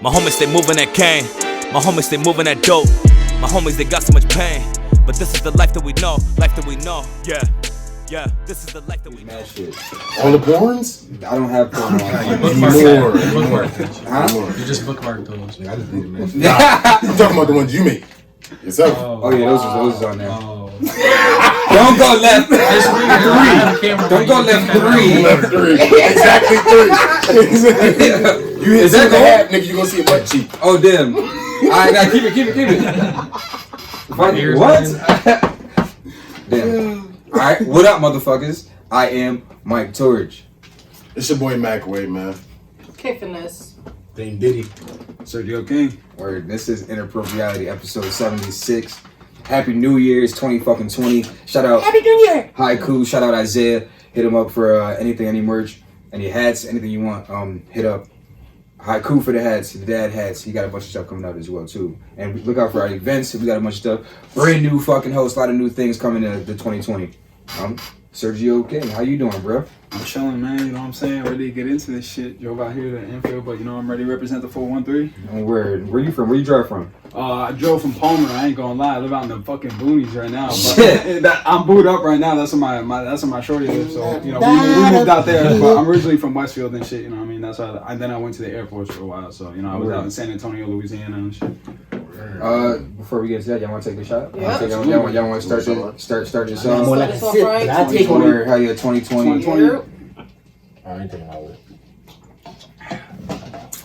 My homies, they moving that cane. My homies, they moving that dope. My homies, they got so much pain. But this is the life that we know. Life that we know. Yeah. Yeah, this is the life that we know. All the porns? I don't have porn More. Huh? You just bookmark those. I just didn't mention. Nah, I'm talking about the ones you make yourself. Oh yeah, those are on there. Don't go left 3. Don't go left 3. Left 3. Exactly 3. You hit that hat, nigga, you gonna see a butt cheek. Oh damn. Alright, now keep it. What? Damn. Alright, what up, motherfuckers? I am Mike Torridge. It's your boy Macway, man. K-Finesse. Dame Diddy. Sergio King. Word. This is Inappropreality episode 76. Happy New Year's 2020. Shout out Happy New Year! Haiku. Shout out Isaiah. Hit him up for anything, any merch, any hats, anything you want. Hit up Haiku for the hats, the dad hats. He got a bunch of stuff coming out as well too. And look out for our events. We got a bunch of stuff. Brand new fucking host. A lot of new things coming in the 2020. Sergio King, how you doing, bro? I'm chilling, man. You know what I'm saying? Ready to get into this shit. Drove out here to Enfield, but you know I'm ready to represent the 413. Where you from? Where you drive from? I drove from Palmer. I ain't gonna lie. I live out in the fucking boonies right now. But I'm booed up right now. That's where my shorty lives. So you know we moved out there. But I'm originally from Westfield and shit. You know what I mean? That's why. Then I went to the Air Force for a while. So you know I was out in San Antonio, Louisiana and shit. Before we get to that, y'all want to take the shot? Yeah. Y'all want to start this song? More like a sip. I take 2020, how you 2020? I ain't taking all of it.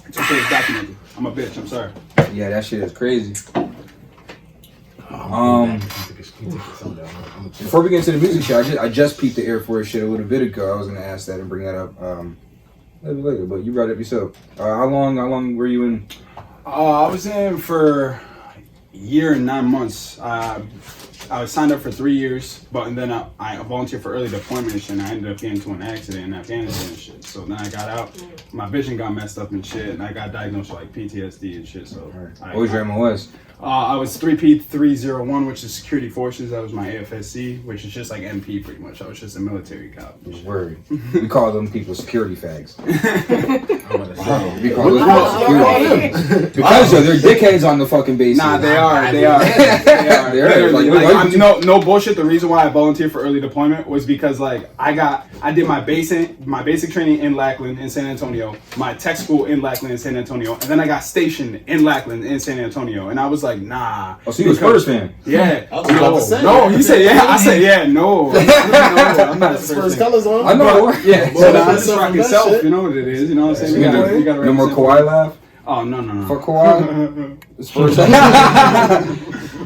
It's okay, it's documented. I'm a bitch. I'm sorry. Yeah, that shit is crazy. Before we get into the music show, I just peeped the Air Force shit a little bit ago. I was gonna ask that and bring that up a little bit later, but you brought it up yourself. How long were you in? I was in for a year and 9 months. I was signed up for 3 years, and then I volunteered for early deployment and shit, and I ended up getting into an accident in Afghanistan and shit. So then I got out, my vision got messed up and shit, and I got diagnosed with like PTSD and shit. So What was your MOS? I was 3P301, which is Security Forces. That was my AFSC, which is just like MP pretty much. I was just a military cop. Word. We call them people security fags. We call them because they're dickheads on the fucking base. Nah, they are. They are. Like, no bullshit. The reason why I volunteered for early deployment was because like I did my basic training in Lackland in San Antonio, my tech school in Lackland in San Antonio, and then I got stationed in Lackland in San Antonio, and I was like, nah. Oh, so you was Spurs fan? Yeah. No, he said yeah. I said yeah. No, I'm not a Spurs colors on. I know. Yeah. So I'm just rocking self. You know what it is. You know what I'm saying? We gotta no more Kawhi laugh. Oh no. For Kawhi.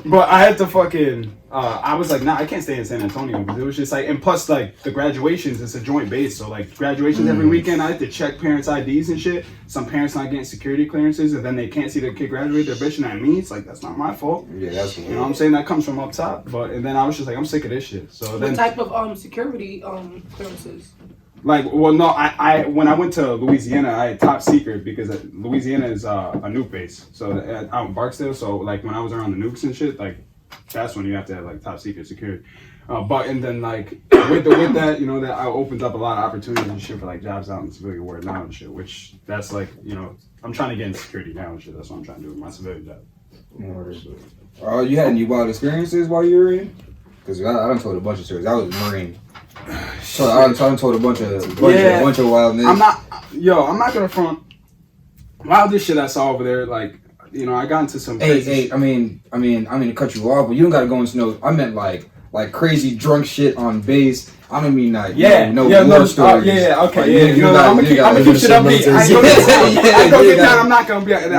But I had to fucking. I was like, nah, I can't stay in San Antonio because it was just like, and plus like the graduations, it's a joint base, so like graduations every weekend, I had to check parents' IDs and shit. Some parents not getting security clearances, and then they can't see their kid graduate. They're bitching at me. It's like that's not my fault. Yeah, that's you know what I'm saying. That comes from up top. And then I was just like, I'm sick of this shit. So then, what type of security clearances? Like, well, no, I when I went to Louisiana, I had top secret because Louisiana is a nuke base. So out in Barksdale, so like when I was around the nukes and shit, like that's when you have to have like top secret security. And then like with that, you know, that I opened up a lot of opportunities and shit for like jobs out in the civilian world now and shit. Which that's like, you know, I'm trying to get into security now and shit. That's what I'm trying to do with my civilian job. You had any wild experiences while you were in? Because I done told a bunch of stories. I was a Marine. So I done told a bunch of wildness. I'm not gonna front. Wildest shit I saw over there, like, you know, I got into some crazy I mean to cut you off, but you don't gotta go into no. I meant like crazy drunk shit on base. I don't mean like war stories. Okay, I'm gonna keep shit upbeat. I'm not gonna get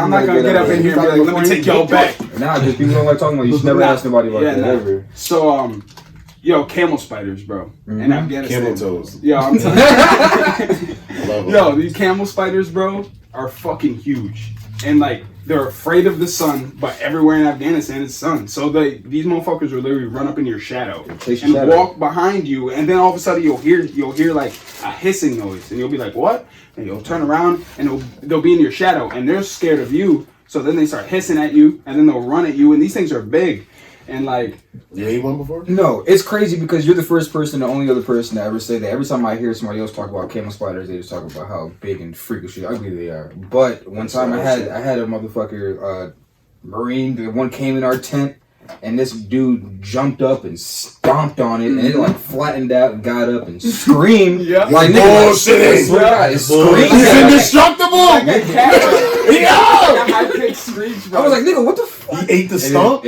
up in here and be like, let me take y'all back. Nah, just people don't like talking about you. You should never ask nobody about that ever. So camel spiders, bro, in Afghanistan. Camel toes. Yo, these camel spiders, bro, are fucking huge, and like they're afraid of the sun, but everywhere in Afghanistan is sun. So these motherfuckers will literally run up in your shadow and walk behind you, and then all of a sudden you'll hear like a hissing noise, and you'll be like, what? And you'll turn around, and they'll be in your shadow, and they're scared of you. So then they start hissing at you, and then they'll run at you, and these things are big. And like, You ate one before? No, it's crazy because you're the first person, the only other person to ever say that. Every time I hear somebody else talk about camel spiders, they just talk about how big and freakishly ugly they are. But one time I had a motherfucker Marine, the one came in our tent, and this dude jumped up and stomped on it, and it like flattened out and got up and screamed. Yeah. Like bullshit. He's indestructible. I was like, nigga, what the fuck? He ate the stump?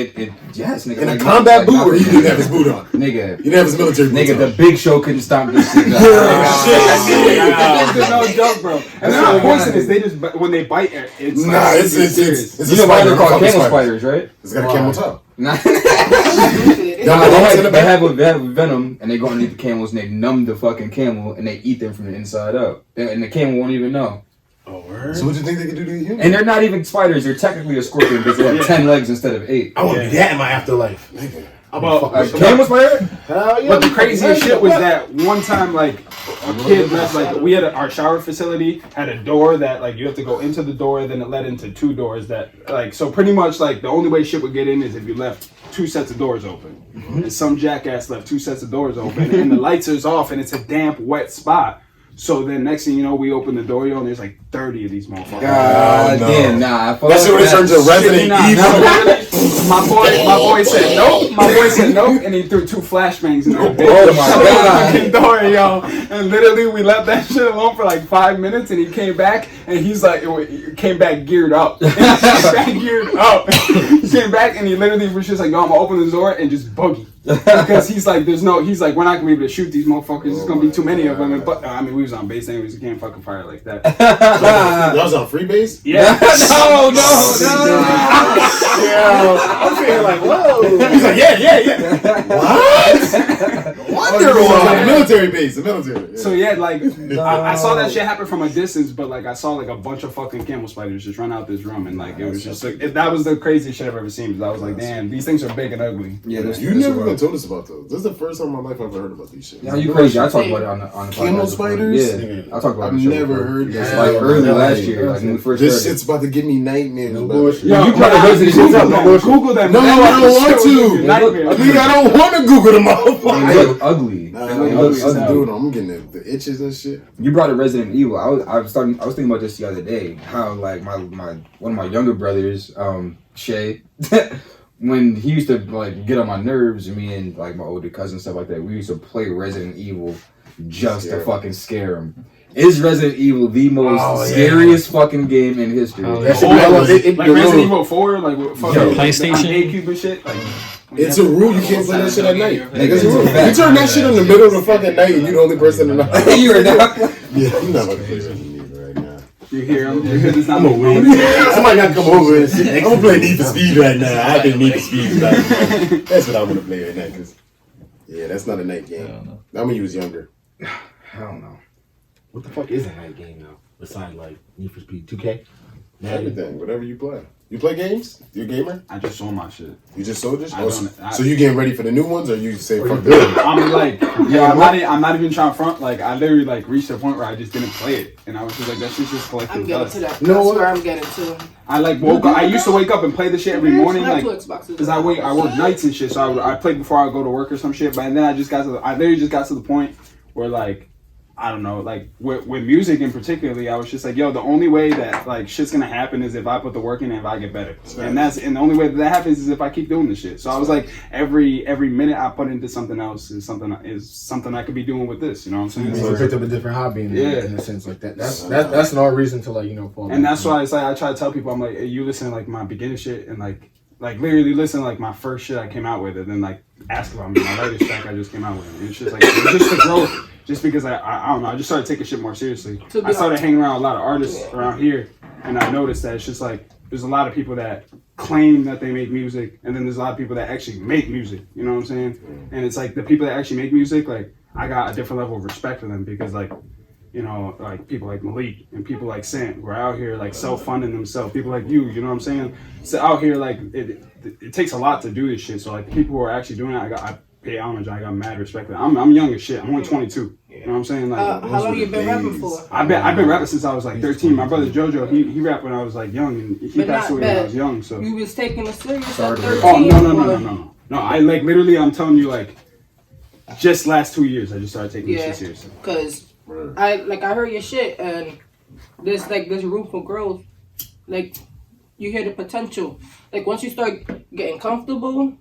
Yes, nigga. In a like, combat like, boot, or he didn't have his boot on? Nigga. He didn't have his military boot Nigga, on. the Big Show couldn't stop this shit. It's no joke, bro. And they're not poisonous. They just when they bite, it's Nah, it's You know why they're called fucking camel spiders, right? It's got a camel toe. Nah. Stupid. They have venom, and they go underneath the camels, and they numb the fucking camel, and they eat them from the inside up. And the camel won't even know. Oh, word? So what do you think they can do to you? And they're not even spiders. They're technically a scorpion because they have 10 legs instead of 8. I want to be that in my afterlife. Nigga. Camel spider? Hell yeah. But the craziest shit was that one time, like, a kid left, like, we had our shower facility had a door that, like, you have to go into the door, then it led into 2 doors that, like, so pretty much, like, the only way shit would get in is if you left 2 sets of doors open. And some jackass left 2 sets of doors open, and the lights is off, and it's a damp, wet spot. So then next thing you know, we open the door, and there's like 30 of these motherfuckers. God damn, nah. That's when it turns to Resident Evil. My boy said nope. My boy said nope, and he threw 2 flashbangs in there. Oh my God. Fucking door, yo. And literally, we left that shit alone for like 5 minutes, and he came back, and he's like, he came back geared up. He came back, and he literally was just like, yo, I'm gonna open the door and just boogie. Because he's like, we're not gonna be able to shoot these motherfuckers. There's gonna be too many of them. But I mean, we was on base anyways. You can't fucking fire like that. Y'all was on free base? Yeah. No. Yeah. I'm feeling like, whoa. He's like, yeah. What? The military base. The military. Yeah. So yeah, like I saw that shit happen from a distance, but like I saw like a bunch of fucking camel spiders just run out this room, and like it was just like that was the craziest shit I've ever seen. Because I was like, damn, these things are big and ugly. Yeah, you never even told us about those. This is the first time in my life I've ever heard about these shit. Yeah, you crazy. I talked about it on the camel podcast. spiders? Yeah, I talked about it. I've never heard this. that. Like early last year, like when we first this started. shit's about to give me nightmares. Yo, you probably Resident Evil. Google them. No, I don't want to. Nightmare. I don't want to Google them all. They look ugly. Dude, I'm getting the itches and shit. You brought a Resident Evil. I was thinking about this the other day. How like one of my younger brothers, Shay, when he used to like get on my nerves, me and like my older cousin and stuff like that, we used to play Resident Evil just to fucking scare him. Is Resident Evil the most scariest fucking game in history? Like Resident Evil 4, like fucking PlayStation, GameCube and shit. Like, it's a rule. You can't play that shit at night. It's a rule. You turn that shit in the middle of the fucking night, and you're the only person in the house. You are not. Yeah, you're not about to play Resident Evil right now. you hear him? I'm a weed. Somebody gotta come over and shit. I'm gonna play Need for Speed right now. I think Need for Speed is right. That's what I'm gonna play right now. Cause yeah, that's not a night game. Not when you was younger. I don't know. What the fuck is a night game now? Besides like Need for Speed 2K? Everything, whatever you play. You play games? You a gamer? I just sold my shit. You just sold this? So you getting ready for the new ones, or you say fuck this? I'm like, I'm not even trying to front. Like, I literally like reached a point where I just didn't play it, and I was just like, that shit's just collecting I'm getting dust. to that. No, That's where I'm getting to. I like woke up. I used to wake up and play the shit every morning, like, Xboxes. because I work nights and shit. So I played before I go to work or some shit. But then I literally just got to the point where like, I don't know, like with music in particularly, I was just like, yo, the only way that like shit's gonna happen is if I put the work in and if I get better. And the only way that happens is if I keep doing the shit. So I was like, every minute I put into something else is something I could be doing with this. You know what I'm saying? So picked up a different hobby in a sense like that. That's no reason to like fall. And that's why it's like I try to tell people, I'm like, hey, you listen to like my beginner shit and like literally listen to like my first shit I came out with, and then like ask about my latest track I just came out with. And it's just like just the growth. Just because I don't know, I just started taking shit more seriously. I started hanging around a lot of artists around here, and I noticed that it's just like there's a lot of people that claim that they make music, and then there's a lot of people that actually make music. You know what I'm saying? And it's like the people that actually make music, like I got a different level of respect for them because like, you know, like people like Malik and people like Sant who are out here like self-funding themselves. People like you know what I'm saying? So out here like it takes a lot to do this shit. So like the people who are actually doing it, I pay homage. I got mad respect for them. I'm young as shit. I'm only 22. You know what I'm saying? Like, how long you been rapping for? I've been rapping since I was like 13. My brother JoJo, he rapped when I was like young, and he passed away when I was young. So you was taking a serious at 13? Oh no. No, I like literally. I'm telling you, like, just last 2 years, I just started taking this shit seriously. Cause I heard your shit, and there's room for growth. Like, you hear the potential. Like, once you start getting comfortable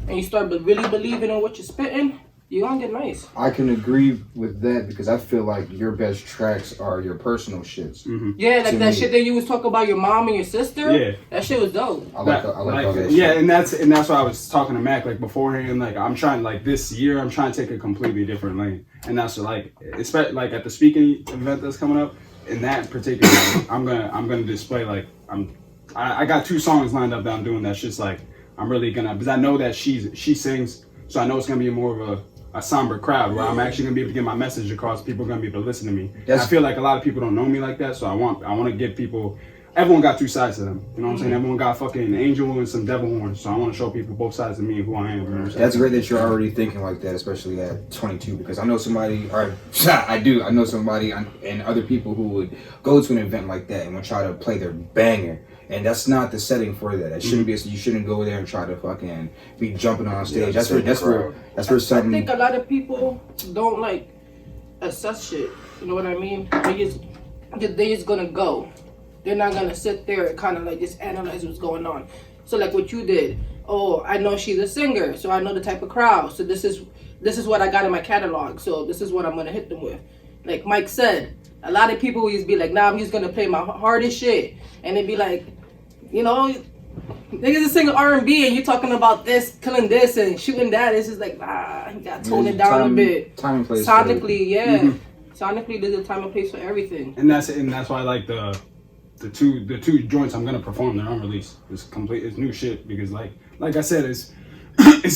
and you start really believing in what you're spitting, you're gonna get nice. I can agree with that because I feel like your best tracks are your personal shits. Mm-hmm. Yeah, like that shit that you was talking about your mom and your sister. Yeah, that shit was dope. I like all that yeah, shit. and that's why I was talking to Mac like beforehand. Like I'm trying like this year, I'm trying to take a completely different lane, and that's like especially like at the speaking event that's coming up. In that particular, I'm gonna display like I got 2 songs lined up that I'm doing. That's just like I'm really gonna because I know that she sings, so I know it's gonna be more of a somber crowd where I'm actually gonna be able to get my message across. People are gonna be able to listen to me. I feel like a lot of people don't know me like that, so I want to give people. Everyone got 2 sides to them. You know what I'm saying? Everyone got fucking angel and some devil horns. So I want to show people both sides of me and who I am. You know what I'm saying? That's great that you're already thinking like that, especially at 22. Because I know somebody, or I know somebody and other people who would go to an event like that and would try to play their banger. And that's not the setting for that. That shouldn't be. You shouldn't go there and try to fucking be jumping on stage. That's where something. I think a lot of people don't like assess shit. You know what I mean? They just gonna go. They're not gonna sit there and kind of like just analyze what's going on. So like what you did. Oh, I know she's a singer, so I know the type of crowd. So this is what I got in my catalog. So this is what I'm gonna hit them with. Like Mike said, a lot of people used to be like, nah, I'm just gonna play my hardest shit, and it'd be like, you know, niggas is singing R&B and you talking about this, killing this and shooting that. It's just like, nah, you gotta tone it down a bit. Time and place. Sonically, yeah. Mm-hmm. Sonically, there's a time and place for everything. And that's why I like the two joints I'm gonna perform. They're unreleased. It's new shit because like I said, it's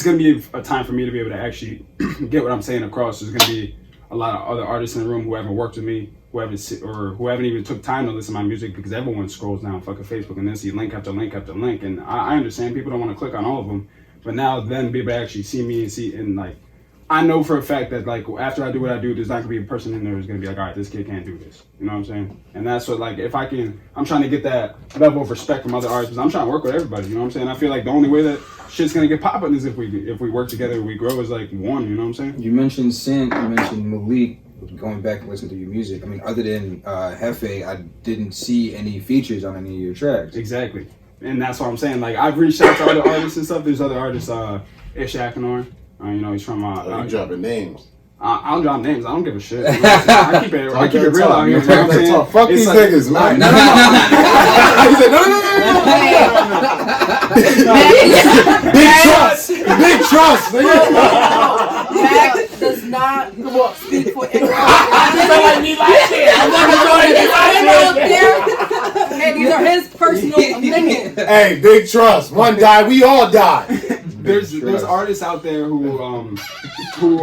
gonna be a time for me to be able to actually get what I'm saying across. There's gonna be a lot of other artists in the room who haven't worked with me, who haven't even took time to listen to my music because everyone scrolls down fucking Facebook and then see link after link after link. And I understand people don't want to click on all of them, but now then be able to actually see me and like I know for a fact that like after I do what I do, there's not gonna be a person in there who's gonna be like, all right, this kid can't do this. You know what I'm saying? And that's what like if I can, I'm trying to get that level of respect from other artists. I'm trying to work with everybody. You know what I'm saying? I feel like the only way that shit's gonna get popping is if we work together, we grow as like one. You know what I'm saying? You mentioned Sin. You mentioned Malik. Going back and listening to your music, I mean, other than Hefe, I didn't see any features on any of your tracks. Exactly, and that's what I'm saying. Like I've reached out to other artists and stuff. There's other artists, Ish Akinor. You know, he's from. You dropping names. I'll drop names. I don't give a shit. You know I keep it real out here. You know what I'm saying? Fuck these niggas, man. No. He said, no. Big trust, nigga. Mac does not speak for anyone. Hey, these are his personal opinions. Hey, big trust. One died, we all died. There's artists out there who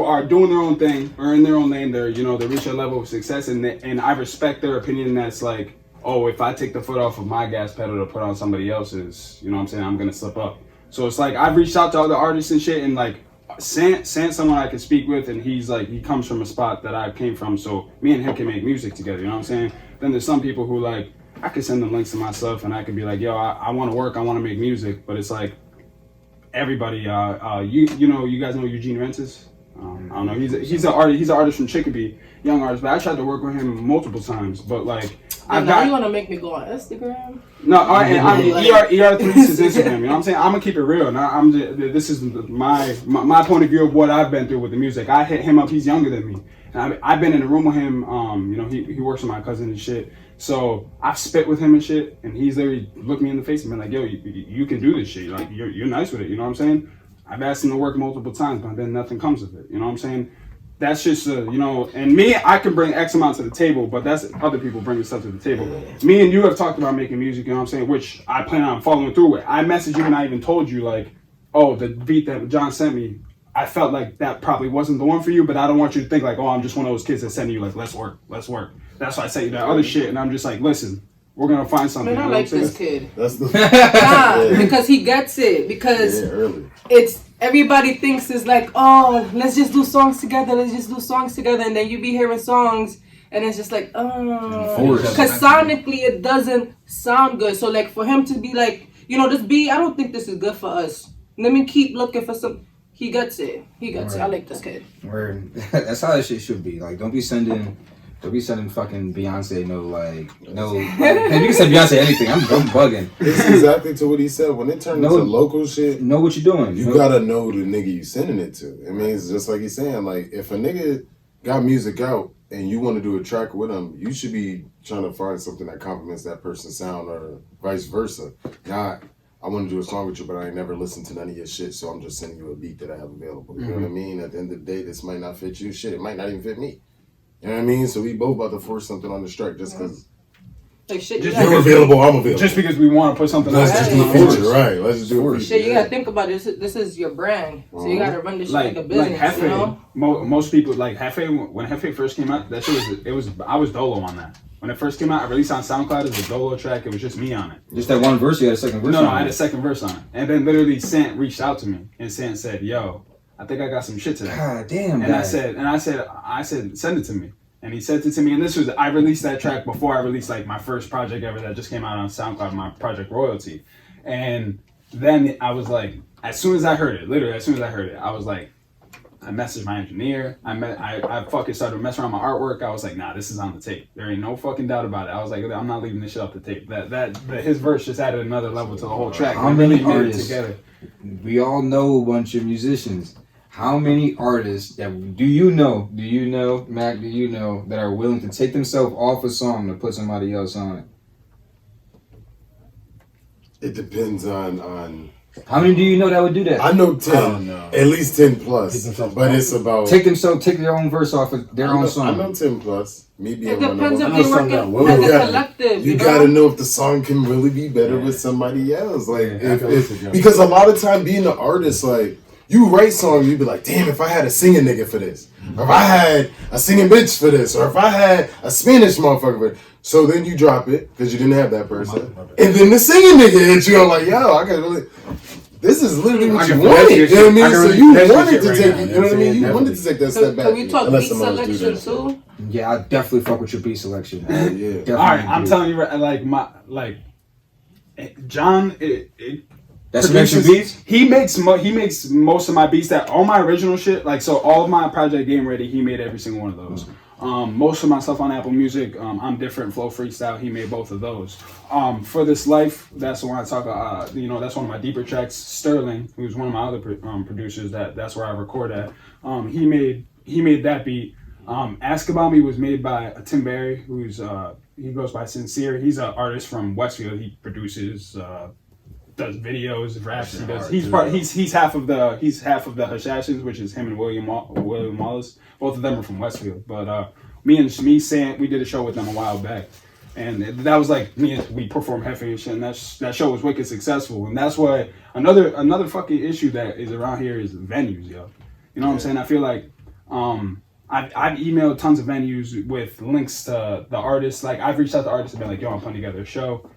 are doing their own thing or in their own lane. They reach a level of success, and I respect their opinion. That's like, oh, if I take the foot off of my gas pedal to put on somebody else's, you know what I'm saying, I'm gonna slip up. So it's like I've reached out to other artists and shit, and like Sant's someone I can speak with, and he comes from a spot that I came from, so me and him can make music together. You know what I'm saying? Then there's some people who like I can send them links to my stuff, and I can be like, yo, I want to work, I want to make music, but it's like. Everybody, you guys know Eugene Rentis? I don't know. He's an artist from Chicopee, young artist. But I tried to work with him multiple times. But like, you want to make me go on Instagram? No, I'm ER3 is Instagram. You know what I'm saying? I'm gonna keep it real. Now this is my point of view of what I've been through with the music. I hit him up. He's younger than me. And I've been in a room with him. He works with my cousin and shit. So I've spit with him and shit, and he's literally looked me in the face and been like, yo, you can do this shit. Like, you're nice with it, you know what I'm saying? I've asked him to work multiple times, but then nothing comes of it, you know what I'm saying? That's just, and me, I can bring X amount to the table, but that's other people bringing stuff to the table. Me and you have talked about making music, you know what I'm saying, which I plan on following through with. I messaged you and I even told you, like, oh, the beat that John sent me, I felt like that probably wasn't the one for you, but I don't want you to think like, oh, I'm just one of those kids that's sending you like, let's work. That's why I say that other shit, and I'm just like, listen, we're gonna find something. Man, I like this kid. That's the because he gets it. Because it's everybody thinks it's like, oh, let's just do songs together. And then you be hearing songs, and it's just like, because sonically it doesn't sound good. So like for him to be like, this beat, I don't think this is good for us. Let me keep looking for some. He gets it. He gets it. I like this kid. That's how that shit should be. Like, don't be sending fucking Beyonce no. You can send Beyonce anything. I'm bugging. It's exactly to what he said. When it turns into local shit, know what you're doing. You gotta know the nigga you sending it to. I mean, it's just like he's saying. Like, if a nigga got music out and you want to do a track with him, you should be trying to find something that complements that person's sound or vice versa. Not, I want to do a song with you, but I ain't never listened to none of your shit, so I'm just sending you a beat that I have available. You know what I mean? At the end of the day, this might not fit you. Shit, it might not even fit me. You know what I mean? So we both about to force something on the strike just because like shit, you're available, I'm available. Just because we want to put something Let's just do a feature, right? Let's just do a feature. Shit, you gotta think about this. This is your brand, so you gotta run this shit like a business. Like Hefe, you know? Most people like Hefe. When Hefe first came out, that shit was I was dolo on that. When it first came out, I released on SoundCloud as a dolo track. It was just me on it. Just that one verse. You had a second verse. No, I had a second verse on it, and then literally Sant reached out to me, and Sant said, "Yo, I think I got some shit today." God damn. And I said, send it to me. And he sent it to me, and I released that track before I released like my first project ever that just came out on SoundCloud, my project Royalty. And then I was like, as soon as I heard it, I was like, I messaged my engineer. I fucking started messing around my artwork. I was like, nah, this is on the tape. There ain't no fucking doubt about it. I was like, I'm not leaving this shit off the tape. His verse just added another level to the whole track. How many made artists it together? We all know a bunch of musicians. How many artists do you know, Mac, that are willing to take themselves off a song to put somebody else on it? It depends on how many do you know that would do that? I know 10. At least 10 plus. But it's about take their own verse off of their own song. I know 10 plus. Me being it depends if one of they're working as a collective. You gotta know if the song can really be better with somebody else. Like because a lot of time being an artist, like you write songs, you be like, damn, if I had a singing nigga for this, or if I had a singing bitch for this, or if I had a Spanish motherfucker for it. So then you drop it, because you didn't have that person. And then the singing nigga hits you, I'm like, yo, I can really, this is literally what you wanted. You know what I mean? So you wanted to take it, you know what I mean? You wanted to take that step back. Can we talk beat selection too? Yeah, I definitely fuck with your beat selection. Yeah. Alright, I'm telling you, John, that's produces, beats? He makes most of my beats that all my original shit, like so all of my Project Game Ready, he made every single one of those. Most of my stuff on Apple Music, I'm Different, Flow Freestyle, he made both of those. For This Life, that's the one I talk about, that's one of my deeper tracks. Sterling, who's one of my other producers, that's where I record at. He made that beat. Ask About Me was made by Tim Barry, who's he goes by Sincere. He's an artist from Westfield. He produces does videos, raps. He's half of the Hashashins, which is him and William Wallace. Both of them are from Westfield. But me, Sant, we did a show with them a while back, and that was like we performed Hefe and shit, and that show was wicked successful. And that's why another fucking issue that is around here is venues, yo. You know what I'm saying? I feel like I've emailed tons of venues with links to the artists. Like I've reached out to artists and been like, yo, I'm putting together a show.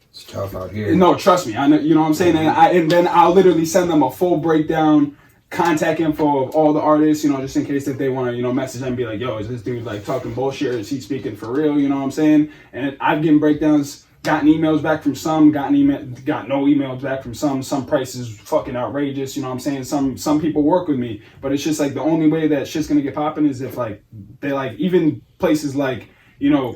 It's tough out here. No, trust me. I know, you know what I'm saying? And then I'll literally send them a full breakdown, contact info of all the artists, just in case if they want to, message them and be like, yo, is this dude like talking bullshit or is he speaking for real? You know what I'm saying? And I've given breakdowns, gotten emails back from some, got no emails back from some prices fucking outrageous, you know what I'm saying? Some people work with me, but it's just like the only way that shit's gonna get popping is if like they like even places like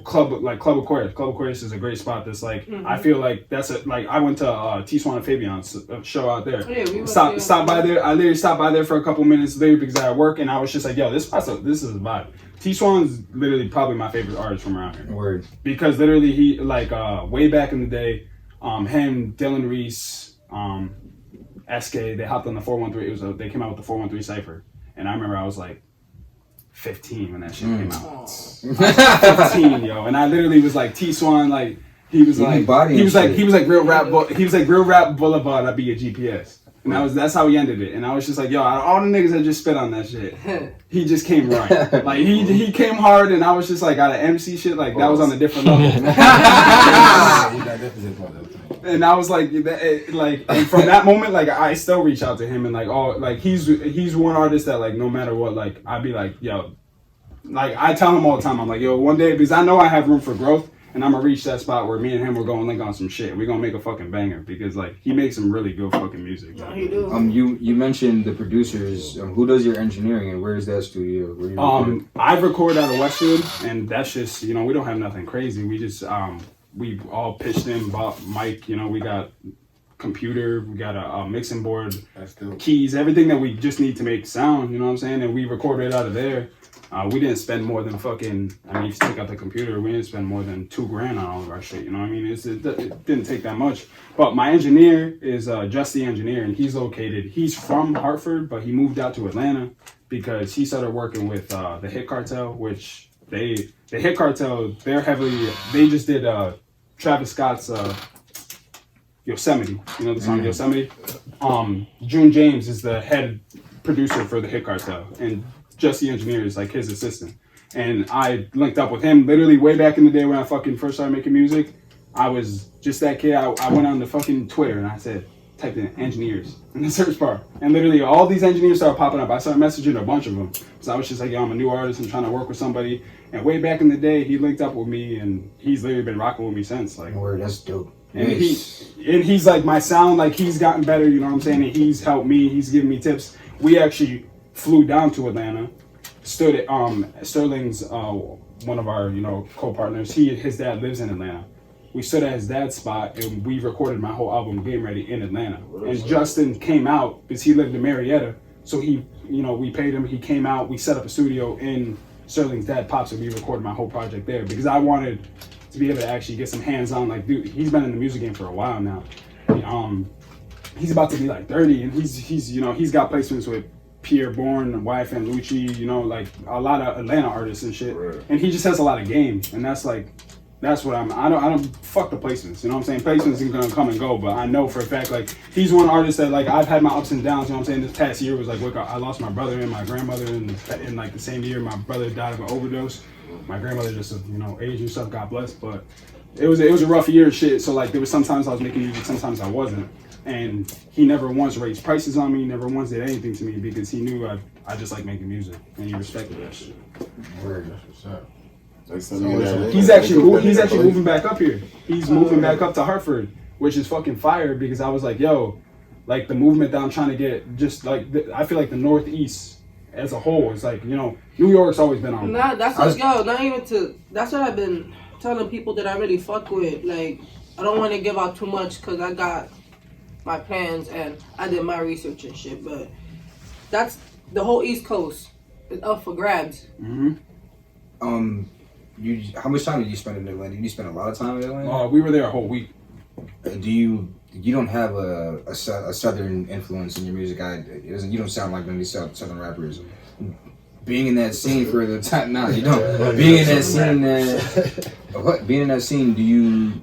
Club Aquarius. Club Aquarius is a great spot. That's like I feel like that's I went to T Swan and Fabion's show out there. Yeah, stopped by there. I literally stopped by there for a couple minutes later because I had work, and I was just like, yo, this is a vibe. T Swan's literally probably my favorite artist from around here. Word. Because literally he way back in the day, him, Dylan Reese, SK, they hopped on the 413. They came out with the 413 cipher, and I remember I was like 15 when that shit came out. 15, yo, and I literally was like T Swan, like he was like real rap Boulevard. I'd be a GPS, and that's how he ended it. And I was just like, yo, all the niggas that just spit on that shit, he just came right. Like he came hard, and I was just like out of MC shit, like that was on a different level. And I was like, and from that moment, like I still reach out to him, and like he's one artist that like no matter what, like I'd be like, yo, like I tell him all the time, I'm like, yo, one day, because I know I have room for growth, and I'm gonna reach that spot where me and him are gonna link on some shit. We're gonna make a fucking banger because like he makes some really good fucking music. No, he do. You mentioned the producers. Who does your engineering and where is that studio? Where you I record out of Westwood, and that's just we don't have nothing crazy. We just we all pitched in, bought mic. We got computer, we got a mixing board, keys, everything that we just need to make sound. You know what I'm saying? And we recorded out of there. We didn't spend more than if you take out the computer, we didn't spend more than $2,000 on all of our shit. You know what I mean? It didn't take that much. But my engineer is Just the Engineer, and he's from Hartford, but he moved out to Atlanta because he started working with the Hit Cartel, which the Hit Cartel, they just did Travis Scott's Yosemite. You know the song Yosemite? June James is the head producer for the Hit Cartel, and Just the Engineer is like his assistant. And I linked up with him literally way back in the day when I fucking first started making music. I was just that kid. I went on the fucking Twitter and I typed in engineers in the search bar. And literally all these engineers started popping up. I started messaging a bunch of them. So I was just like, yo, I'm a new artist and trying to work with somebody. And way back in the day, he linked up with me and he's literally been rocking with me since. Like, word, that's dope. And he's like my sound, like he's gotten better, you know what I'm saying? And he's helped me, he's given me tips. We actually flew down to Atlanta. Stood at Sterling's one of our co-partners. His dad lives in Atlanta. We stood at his dad's spot and we recorded my whole album Game Ready in Atlanta. And Justin came out because he lived in Marietta. So we paid him, he came out, we set up a studio in Sterling's dad pops and we recorded my whole project there because I wanted to be able to actually get some hands-on. Like, dude, he's been in the music game for a while now. He's about to be like 30 and he's got placements with Pierre Bourne, wife and Lucci, like a lot of Atlanta artists and shit. Right. And he just has a lot of game. And that's what I don't fuck the placements. You know what I'm saying? Placements are gonna come and go, but I know for a fact, like, he's one artist that, like, I've had my ups and downs, you know what I'm saying? This past year was like, look, I lost my brother and my grandmother in like the same year. My brother died of an overdose. My grandmother just, age and stuff, God bless. But it was a rough year and shit. So like there was sometimes I was making music, sometimes I wasn't. And he never once raised prices on me, never once did anything to me because he knew I just like making music and he respected that shit. Word. He's actually moving back up here. He's moving back up to Hartford, which is fucking fire because I was like, yo, like the movement that I'm trying to get, just like I feel like the Northeast as a whole is like, New York's always been on. Nah, that's what I've been telling people that I really fuck with. Like, I don't want to give out too much because I got my plans and I did my research and shit, but that's the whole East Coast is up for grabs. Mm-hmm. How much time did you spend in Atlanta? Did you spend a lot of time in Atlanta? We were there a whole week. You don't have a southern influence in your music. You don't sound like many southern rappers. Being in that scene for the time, nah, you don't. Being in that scene, do you?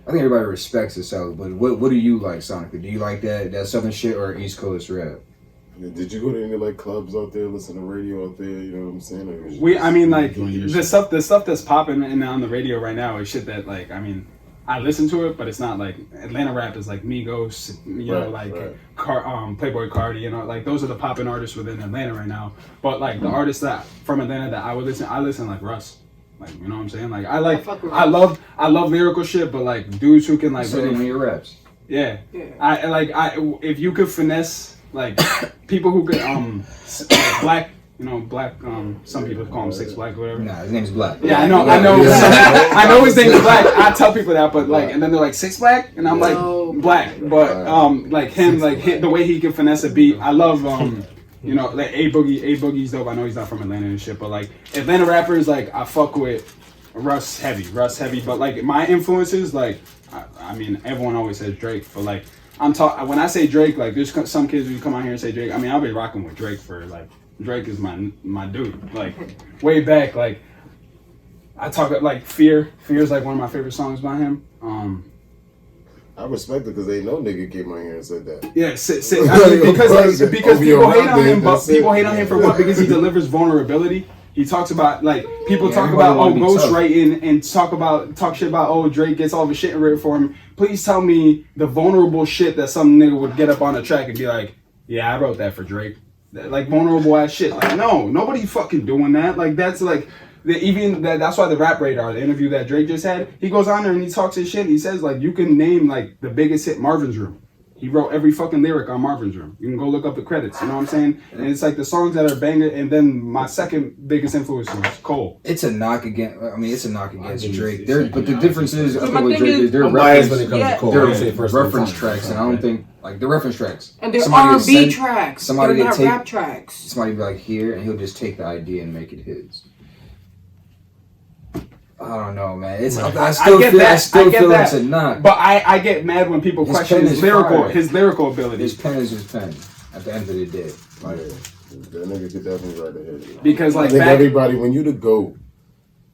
I think everybody respects the South, but what do you like sonically? Do you like that Southern shit or East Coast rap? Did you go to any like clubs out there, listen to radio out there? You know what I'm saying? The stuff that's popping on the radio right now is shit that I listen to it, but it's not like Atlanta rap is like Migos, Playboy Cardi, like those are the popping artists within Atlanta right now. But like the artists that from Atlanta that I listen like Russ. Like, you know what I'm saying? Like I love lyrical shit, but like dudes who can like really your raps. Yeah. If you could finesse like people who could black, some people call him 6 Black or whatever. Nah, his name's Black. Yeah, I know. I know his name's Black. I tell people that, but like, and then they're like 6 Black, and I'm like Black. But like him, the way he can finesse a beat, I love. Like A Boogie's dope. I know he's not from Atlanta and shit, but like Atlanta rappers, like I fuck with Russ heavy. But like my influences, like I mean, everyone always says Drake, but like when I say Drake, like there's some kids who come out here and say Drake. I mean, I've been rocking with Drake for like Drake is my dude. Like way back, like I talk like Fear. Fear is like one of my favorite songs by him. I respect it because ain't no nigga came out here and said that. Yeah, because people hate on him, but people hate on him for what? Because he delivers vulnerability. He talks about like people talk about ghostwriting and talk shit about Drake gets all the shit written for him. Please tell me the vulnerable shit that some nigga would get up on a track and be like, yeah, I wrote that for Drake. Like vulnerable ass shit. Like no, nobody fucking doing that. Like that's like That's why the Rap Radar, the interview that Drake just had, he goes on there and he talks his shit. And he says like you can name like the biggest hit, Marvin's Room. He wrote every fucking lyric on Marvin's Room. You can go look up the credits. You know what I'm saying? And it's like the songs that are banger. And then my second biggest influence was Cole. It's a knock against. I mean, it's a knock against Drake. But the difference is, I think with Drake is I'm biased when it comes to Cole. They're reference tracks, and I don't think like the reference tracks. And they're R&B tracks. They're not rap tracks. Somebody be like here, and he'll just take the idea and make it his. I don't know, man. I still feel it's a knock. But I get mad when people question his lyrical ability. His pen is his pen. At the end of the day, like, that nigga could definitely write ahead. Because like I think everybody, when you the GOAT,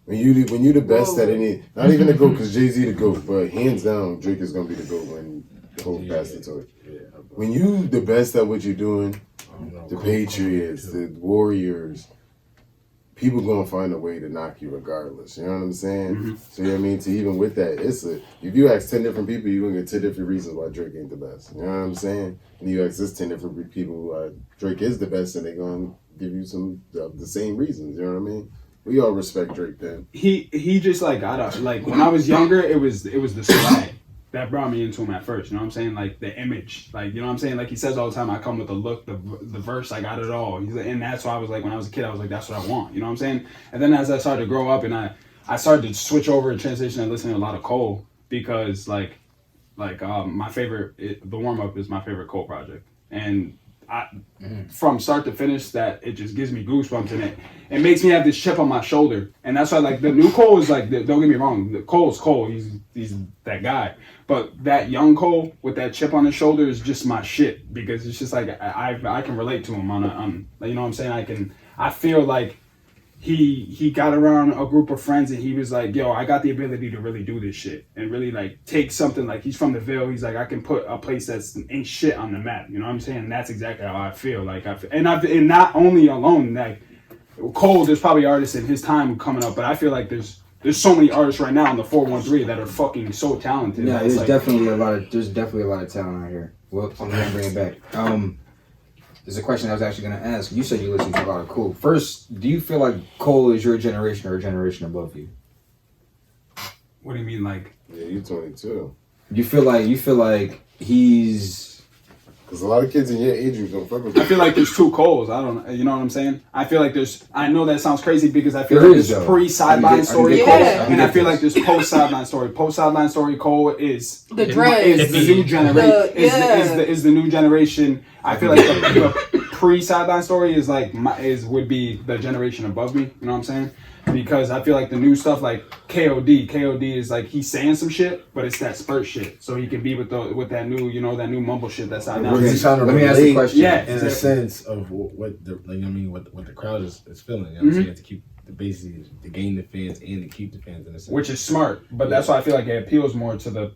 when you the best at any, not even the GOAT because Jay-Z the GOAT, but hands down Drake is gonna be the GOAT when Cole passed the torch. When you the best at what you're doing, the Patriots, the Warriors. People gonna find a way to knock you regardless. You know what I'm saying? Mm-hmm. So you know what I mean? To even with that, if you ask 10 different people, you're gonna get 10 different reasons why Drake ain't the best. You know what I'm saying? And you ask this 10 different people why Drake is the best, and they're gonna give you some the same reasons. You know what I mean? We all respect Drake then. He just like when I was younger, it was the swag that brought me into him at first. You know what I'm saying? Like the image, like you know what I'm saying? Like he says all the time, I come with the look, the verse, I got it all. He's like, and that's why I was like, when I was a kid, I was like, that's what I want. You know what I'm saying? And then as I started to grow up and I started to switch over and transition and listen to a lot of Cole because my favorite, the warm up is my favorite Cole project, and from start to finish, that it just gives me goosebumps and it makes me have this chip on my shoulder, and that's why like the new Cole is like, don't get me wrong, the Cole's Cole, he's that guy, but that young Cole with that chip on his shoulder is just my shit because it's just like I can relate to him on you know what I'm saying, I feel like he got around a group of friends and he was like, yo, I got the ability to really do this shit and really like take something, like he's from the Ville, he's like, I can put a place that's ain't shit on the map, you know what I'm saying? And that's exactly how I feel. Like and not only alone, like Cole, there's probably artists in his time coming up, but I feel like there's so many artists right now in the 413 that are fucking so talented. Yeah, there's definitely a lot of talent out here. Well, I'm gonna bring it back. There's a question I was actually going to ask. You said you listen to a lot of Cole. First, do you feel like Cole is your generation or a generation above you? What do you mean, like? Yeah, you're 22. You feel like he's... Because a lot of kids in your age group don't fuck with you. I feel like there's two Coles. I don't know. You know what I'm saying? I feel like I know that sounds crazy because I feel like there's pre-sideline story Cole, and I feel like there's post-sideline story. Post-sideline story Cole is the new generation. Is the new generation. I feel like the pre-sideline story is like would be the generation above me. You know what I'm saying? Because I feel like the new stuff like KOD is like he's saying some shit, but it's that spurt shit. So he can be with that new, you know, that new mumble shit that's out now. Let me ask the question. Yeah, in a sense of what the what the crowd is feeling. You know what I'm saying? To keep basically to gain the fans and to keep the fans in a sense. Which is smart, but that's why I feel like it appeals more to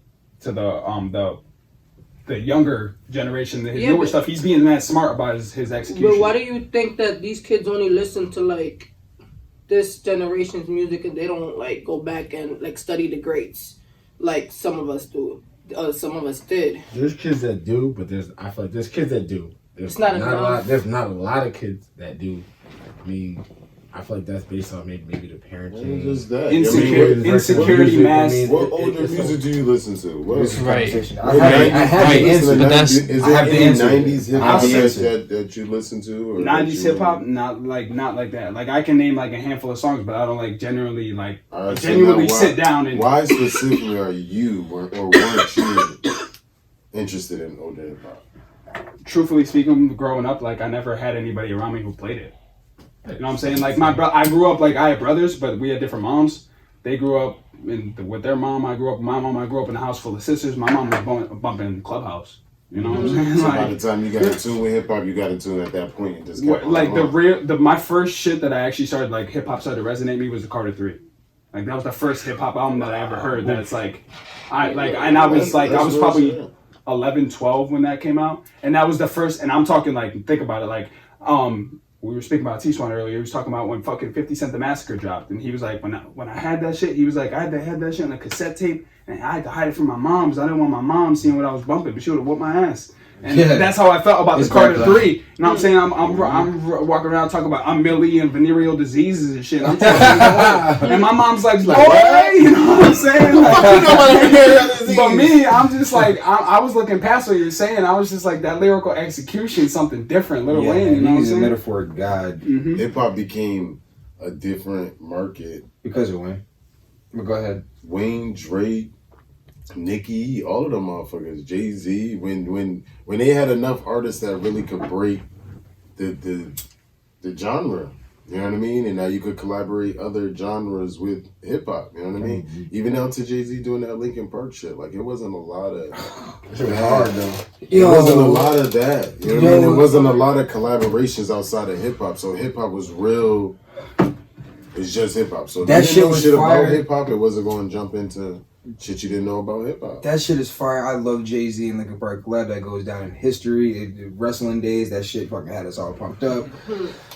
the younger generation, the newer stuff. He's being that smart about his execution. But why do you think that these kids only listen to like this generation's music and they don't like go back and like study the greats like some of us do? Some of us did. There's kids that do, but I feel like there's kids that do. There's not a lot. There's not a lot of kids that do. I mean, I feel like that's based on maybe the parent just that. Insecurity mass. What older music do you listen to? What's right? I have the answer, but is there any 90s hip hop that you listen to? Or 90s hip hop, not like that. Like I can name like a handful of songs, but I don't like genuinely sit down and. Why specifically are you or weren't you interested in older hip hop? Truthfully speaking, growing up, like I never had anybody around me who played it. You know what I'm saying? Like I grew up like I had brothers, but we had different moms. They grew up with their mom. I grew up with my mom. I grew up in a house full of sisters. My mom was bumping Clubhouse. You know what I'm saying? So by the time you got in tune with hip hop, you got in tune at that point and just kept my first shit that I actually started like hip hop started to resonate me was the Carter 3. Like that was the first hip hop album that I ever heard. That it's like I was probably 11, 12 when that came out, and that was the first. And I'm talking like think about it like we were speaking about T-Swan earlier. He was talking about when fucking 50 Cent The Massacre dropped. And he was like, when I had that shit, he was like, I had that shit on a cassette tape. and I had to hide it from my mom because I didn't want my mom seeing what I was bumping, but she would have whooped my ass. And that's how I felt about the Carter 3. You know what I'm saying? I'm walking around talking about Millie and venereal diseases and shit. I'm talking and my mom's like, boy, you know what I'm saying? Like, but me, I'm just like, I was looking past what you're saying. I was just like, that lyrical execution, something different. Lil Wayne, you know what I'm saying? He's a metaphoric god. Mm-hmm. Hip hop became a different market because of Wayne. But go ahead. Wayne, Drake, Nicki, all of them motherfuckers, Jay-Z, when they had enough artists that really could break the genre, you know what I mean? And now you could collaborate other genres with hip hop, you know what I mean? Mm-hmm. Even down to Jay-Z doing that Linkin Park shit, like it wasn't a lot of it was hard though. It wasn't a lot of that, you know what I mean? It wasn't a lot of collaborations outside of hip hop, so hip hop was real. It's just hip hop. So that shit was shit fire. About hip hop, it wasn't going to jump into shit you didn't know about hip hop. That shit is fire. I love Jay-Z and Linkin Park collab. That goes down in history. Wrestling days, that shit fucking had us all pumped up.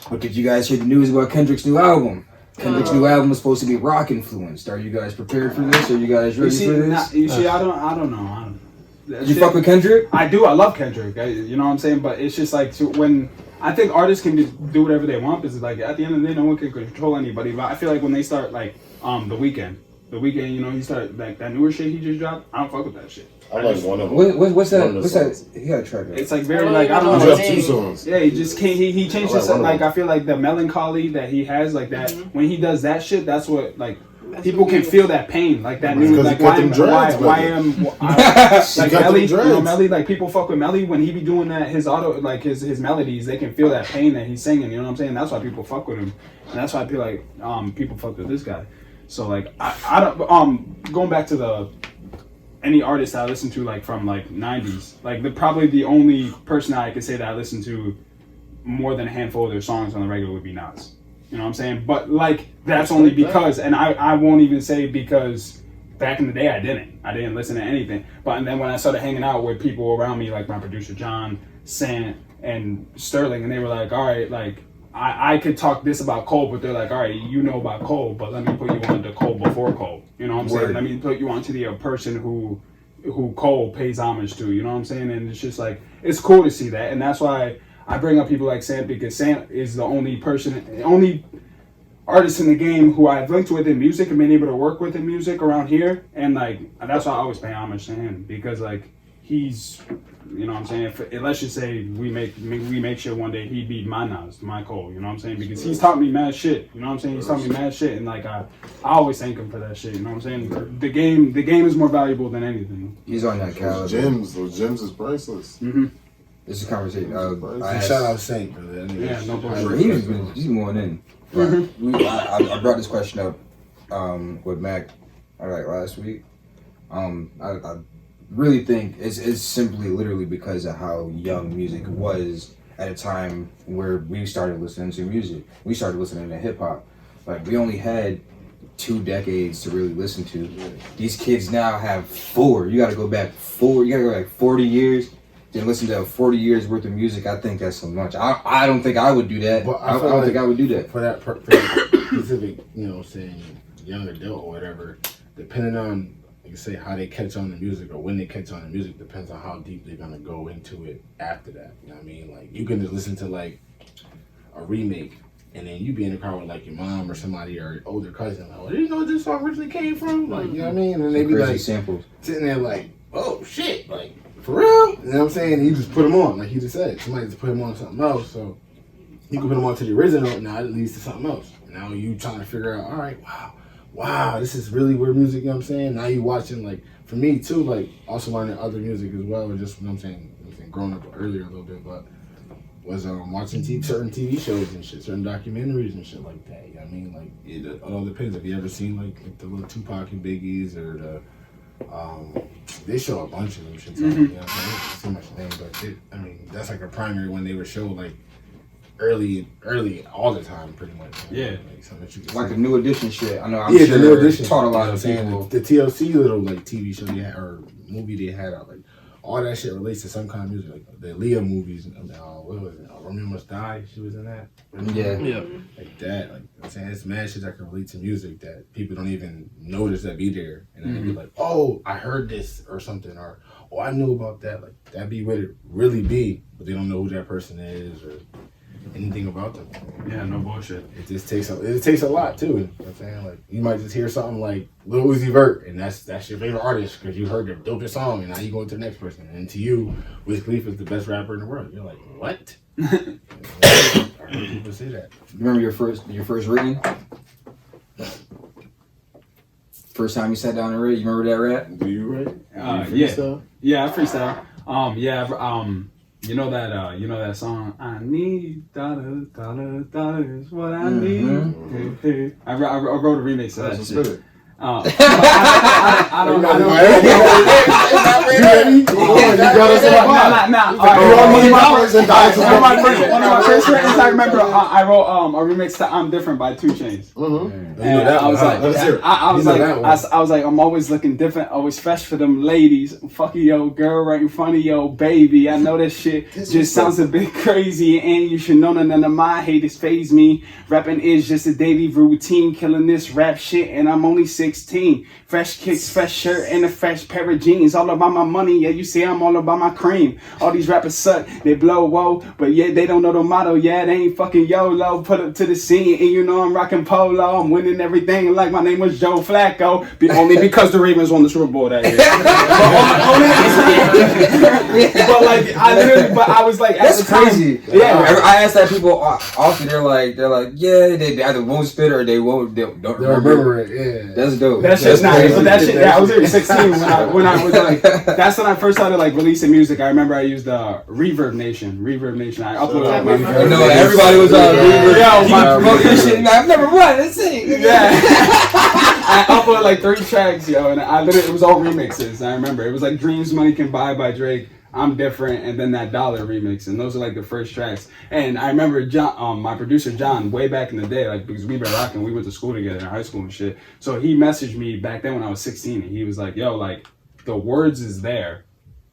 But did you guys hear the news about Kendrick's new album? Kendrick's new album was supposed to be rock influenced. Are you guys prepared for this? Are you guys ready for this? I don't know. You fuck with Kendrick? I do. I love Kendrick. You know what I'm saying? But it's just like when I think artists can just do whatever they want because like at the end of the day, no one can control anybody. But I feel like when they start like The Weeknd, you know, he started like that newer shit he just dropped. I don't fuck with that shit. I like one of them. What's that? What's that? He got a track. It's like very like I don't know. He dropped 2 songs. Yeah, he just can't. He changed his like I feel like the melancholy that he has like that when he does that shit. That's what like. People can feel that pain, like that new, like why am like Melly, you know, Melly, like people fuck with Melly when he be doing that, his auto, like his melodies, they can feel that pain that he's singing. You know what I'm saying? That's why people fuck with him, and that's why I feel like people fuck with this guy. So like I don't going back to any artist I listen to like from like 90s, like probably the only person I could say that I listen to more than a handful of their songs on the regular would be Nas. You know what I'm saying? But like that's only because, and I won't even say because back in the day I didn't listen to anything. But and then when I started hanging out with people around me, like my producer John, Sant, and Sterling, and they were like, all right, like I could talk this about Cole, but they're like, all right, you know about Cole, but let me put you on to Cole before Cole. You know what I'm saying? Let me put you on to the person who Cole pays homage to. You know what I'm saying? And it's just like it's cool to see that, and that's why I bring up people like Sant because Sant is the only artist in the game who I've linked with in music and been able to work with in music around here, and like that's why I always pay homage to him because like he's, you know what I'm saying. Let's just say we make sure one day he beat my Nas, my Cole. You know what I'm saying? Because he's taught me mad shit. You know what I'm saying? He's taught me mad shit, and like I always thank him for that shit. You know what I'm saying? The game is more valuable than anything. He's on that caliber. Those gems is priceless. Mm-hmm. This is a conversation. Shout out Saint, brother. Yeah, no problem. He's going in. I brought this question up with Mac like last week. I really think it's simply literally because of how young music was at a time where we started listening to music. We started listening to hip hop. Like we only had 2 decades to really listen to. These kids now have 4. You gotta go back 40 years. Then listen to 40 years worth of music. I think that's so much. I don't think I would do that. Well, I don't think I would do that. For that specific, you know, saying young adult or whatever, depending on, like you say, how they catch on the music or when they catch on the music depends on how deep they're gonna go into it after that. You know what I mean? Like you can just listen to like a remake and then you be in the car with like your mom or somebody or older cousin. Like, well, did you know where this song originally came from? Like, you know what I mean? And they be like samples sitting there like, oh shit, like. For real? You know what I'm saying? He just put them on, like he just said. Somebody just put him on something else, so you can put him on to the original, now it leads to something else. Now you trying to figure out, all right, wow, this is really where music, you know what I'm saying? Now you watching, like, for me too, like, also learning other music as well, just, you know what I'm saying, growing up earlier a little bit, but was watching certain TV shows and shit, certain documentaries and shit like that, you know what I mean? Like, it all depends. Have you ever seen, like the little Tupac and Biggies or the... they show a bunch of them shit. You know what I'm saying? Too much name, but I mean that's like a primary one they would show like early all the time, pretty much. Yeah, like something that you can like see. the New Edition shit. I know. I'm sure the New Edition taught a lot of people. people. The TLC little like TV show they had or movie they had out like all that shit relates to some kind of music, like the Leah movies. What was it? Romeo Must Die. She was in that. Yeah. Like that. Like I'm saying, it's mad shit that can relate to music that people don't even notice that be there, and then they be like, oh, I heard this or something, or oh, I knew about that. Like that be what it really be, but they don't know who that person is or anything about them. Yeah, no bullshit. It just takes a lot too. You know what I'm saying? Like you might just hear something like Lil Uzi Vert, and that's your favorite artist because you heard their dopest song, and now you go to the next person, and to you, Wiz Khalifa is the best rapper in the world. You're like, what? I heard people say that. Remember your first reading? First time you sat down and read, you remember that rap? Do you rap? Yeah, I freestyle. You know that song. I need dollars, what I need. Hey. I wrote a remix of that shit. I don't know. One of my first records I remember, I wrote a remix to "I'm Different" by 2 Chainz. And I was like, I'm always looking different, always fresh for them ladies. Fuck yo, girl, right in front of yo, baby. I know that shit just sounds a bit crazy, and you should know none of my haters faze me. Rapping is just a daily routine, killing this rap shit, and I'm only 16. Fresh kicks, fresh shirt, and a fresh pair of jeans. All about my money, yeah, you see I'm all about my cream. All these rappers suck, they blow, whoa, but yeah, they don't know the motto, yeah, they ain't fucking YOLO. Put up to the scene, and you know I'm rocking polo. I'm winning everything like my name was Joe Flacco. Only because the Ravens won the Super Bowl that year. But I was like, that's crazy. Yeah, I asked that people often. They're like, yeah, they either won't spit or they won't. They don't remember it. Yeah, that's dope. That's just nice. But that shit. Yeah, I was here at 16 when I was like. That's when I first started like releasing music. I remember I used Reverb Nation. I uploaded my. No, everybody was on Reverb. Yo, my shit. I've never run. Let's see. Yeah. I uploaded like 3 tracks, yo, and I literally it was all remixes. I remember it was like "Dreams Money Can Buy" by Drake. I'm Different, and then that Dollar remix, and those are like the first tracks. And I remember John, my producer John, way back in the day, like because we been rocking, we went to school together in high school and shit. So he messaged me back then when I was 16, and he was like, "Yo, like the words is there,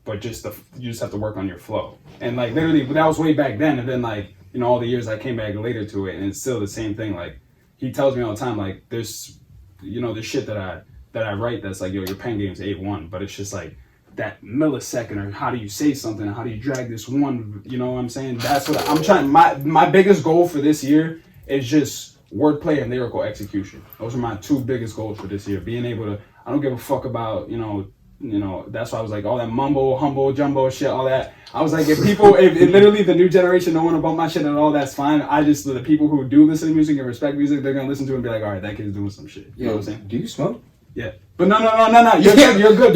but you just have to work on your flow." And like literally, but that was way back then. And then like all the years I came back later to it, and it's still the same thing. Like he tells me all the time, like there's there's shit that I write that's like, yo, your pen game's 8-1, but it's just like that millisecond, or how do you say something, how do you drag this one, you know what I'm saying? That's what I'm trying. My biggest goal for this year is just wordplay and lyrical execution. Those are my 2 biggest goals for this year. Being able to, I don't give a fuck about that's why I was like all that mumbo, humble, jumbo shit, all that. I was like, if literally the new generation don't want about my shit at all, that's fine. The people who do listen to music and respect music, they're gonna listen to it and be like, all right, that kid's doing some shit. You know what I'm saying? Do you smoke? Yeah. But no. You're good. You're good.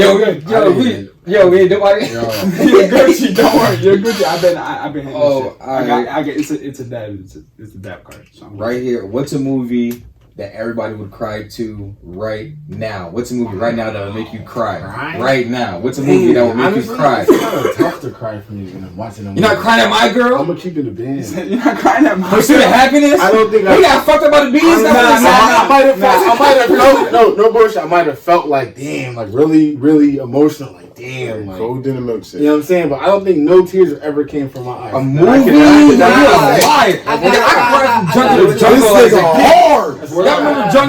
We ain't nobody. You're Gucci. Don't worry. You're Gucci. I've been hitting this shit. I get it's a dab card. So right here. What's a movie that everybody would cry to right now? What's a movie right now that would make you cry? Right now. What's a movie that would make you cry? It's kind of tough to cry for me when I'm watching a movie. You're not crying at My Girl? I'm gonna keep it a band. You're not crying at My Girl? Pursuit of Happiness? I don't think we got fucked up by the bees. I might have felt no bullshit. I might have felt like damn, like really, really emotional. Like damn, like cold in a milkshake. You know what I'm saying? But I don't think no tears ever came from my eyes. A movie? I cried from Jungle to Jungle. This nigga hard.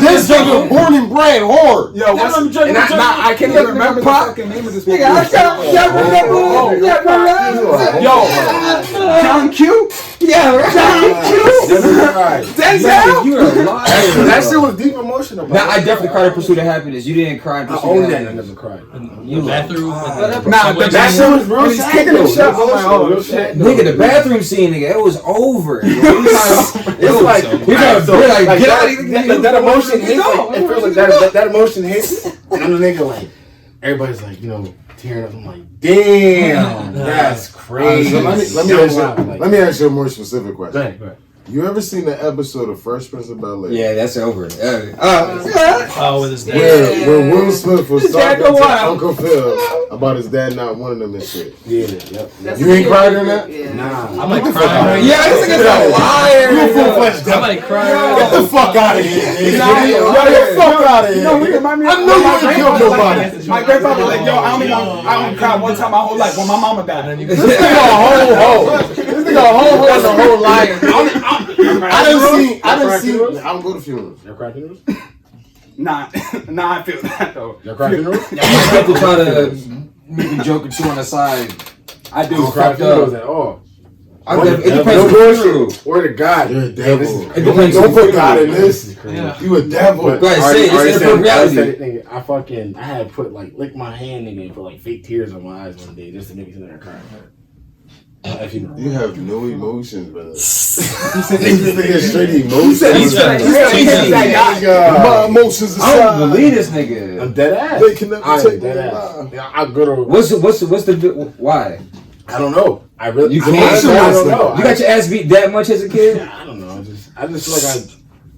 This nigga born and bred hard. Yo, I can't even remember the fucking name of this movie. John Q? Yeah, John Q? Denzel? You're a liar. That shit was deep emotional. Nah, I definitely cried in Pursuit of Happiness. You didn't cry in Pursuit of Happiness. I never cried. The bathroom. That shit was real sad. Nigga, the bathroom scene, nigga, it was over. It was like, that emotion hits. It feels like that emotion hits, and I'm the nigga like, everybody's like, tearing up. I'm like, damn, that's crazy. So let me ask you a more specific question. Go ahead. You ever seen the episode of Fresh Prince of Bel-Air? Yeah, that's over. With his dad. Where Will Smith was His dad talking go to wild. Uncle Phil about his dad not wanting him and shit. Yeah, yep. You ain't cried in that? Yeah. Nah. I might cry. Yeah, this nigga's a liar. You a full-fledged I devil. might cry. Get the fuck out of here. Get Yeah. the fuck out of here. No, we remind me I of know you my ain't killed grandfather. nobody. My grandfather was like, yo, I only cried one time my whole life when my mama died. This nigga a whole hoe. This nigga a whole hoe. That's a whole liar. I done seen. I don't go to funerals. Y'all cry funerals? Nah, I feel that though. Y'all cry funerals? People try to make a joke or two on the side. I do. Don't cry Fucked funerals up. at all. It depends No on the funeral. bullshit. Or to God. You're a devil. It depends Don't on the put God in funeral. this. Yeah. You a devil. Go ahead, say it. It's inappropriality. Nigga, I had put lick my hand, nigga, and put fake tears on my eyes one day just to make me sit there and cry. You have no emotions, brother. This nigga straight emotions. My emotions I don't aside. believe this nigga. I'm dead ass. They can never I am take dead me ass. alive. Yeah, I go to. What's the why? I don't know. I really. You I can't. don't know. You got your ass beat that much as a kid? I don't know. I just feel like I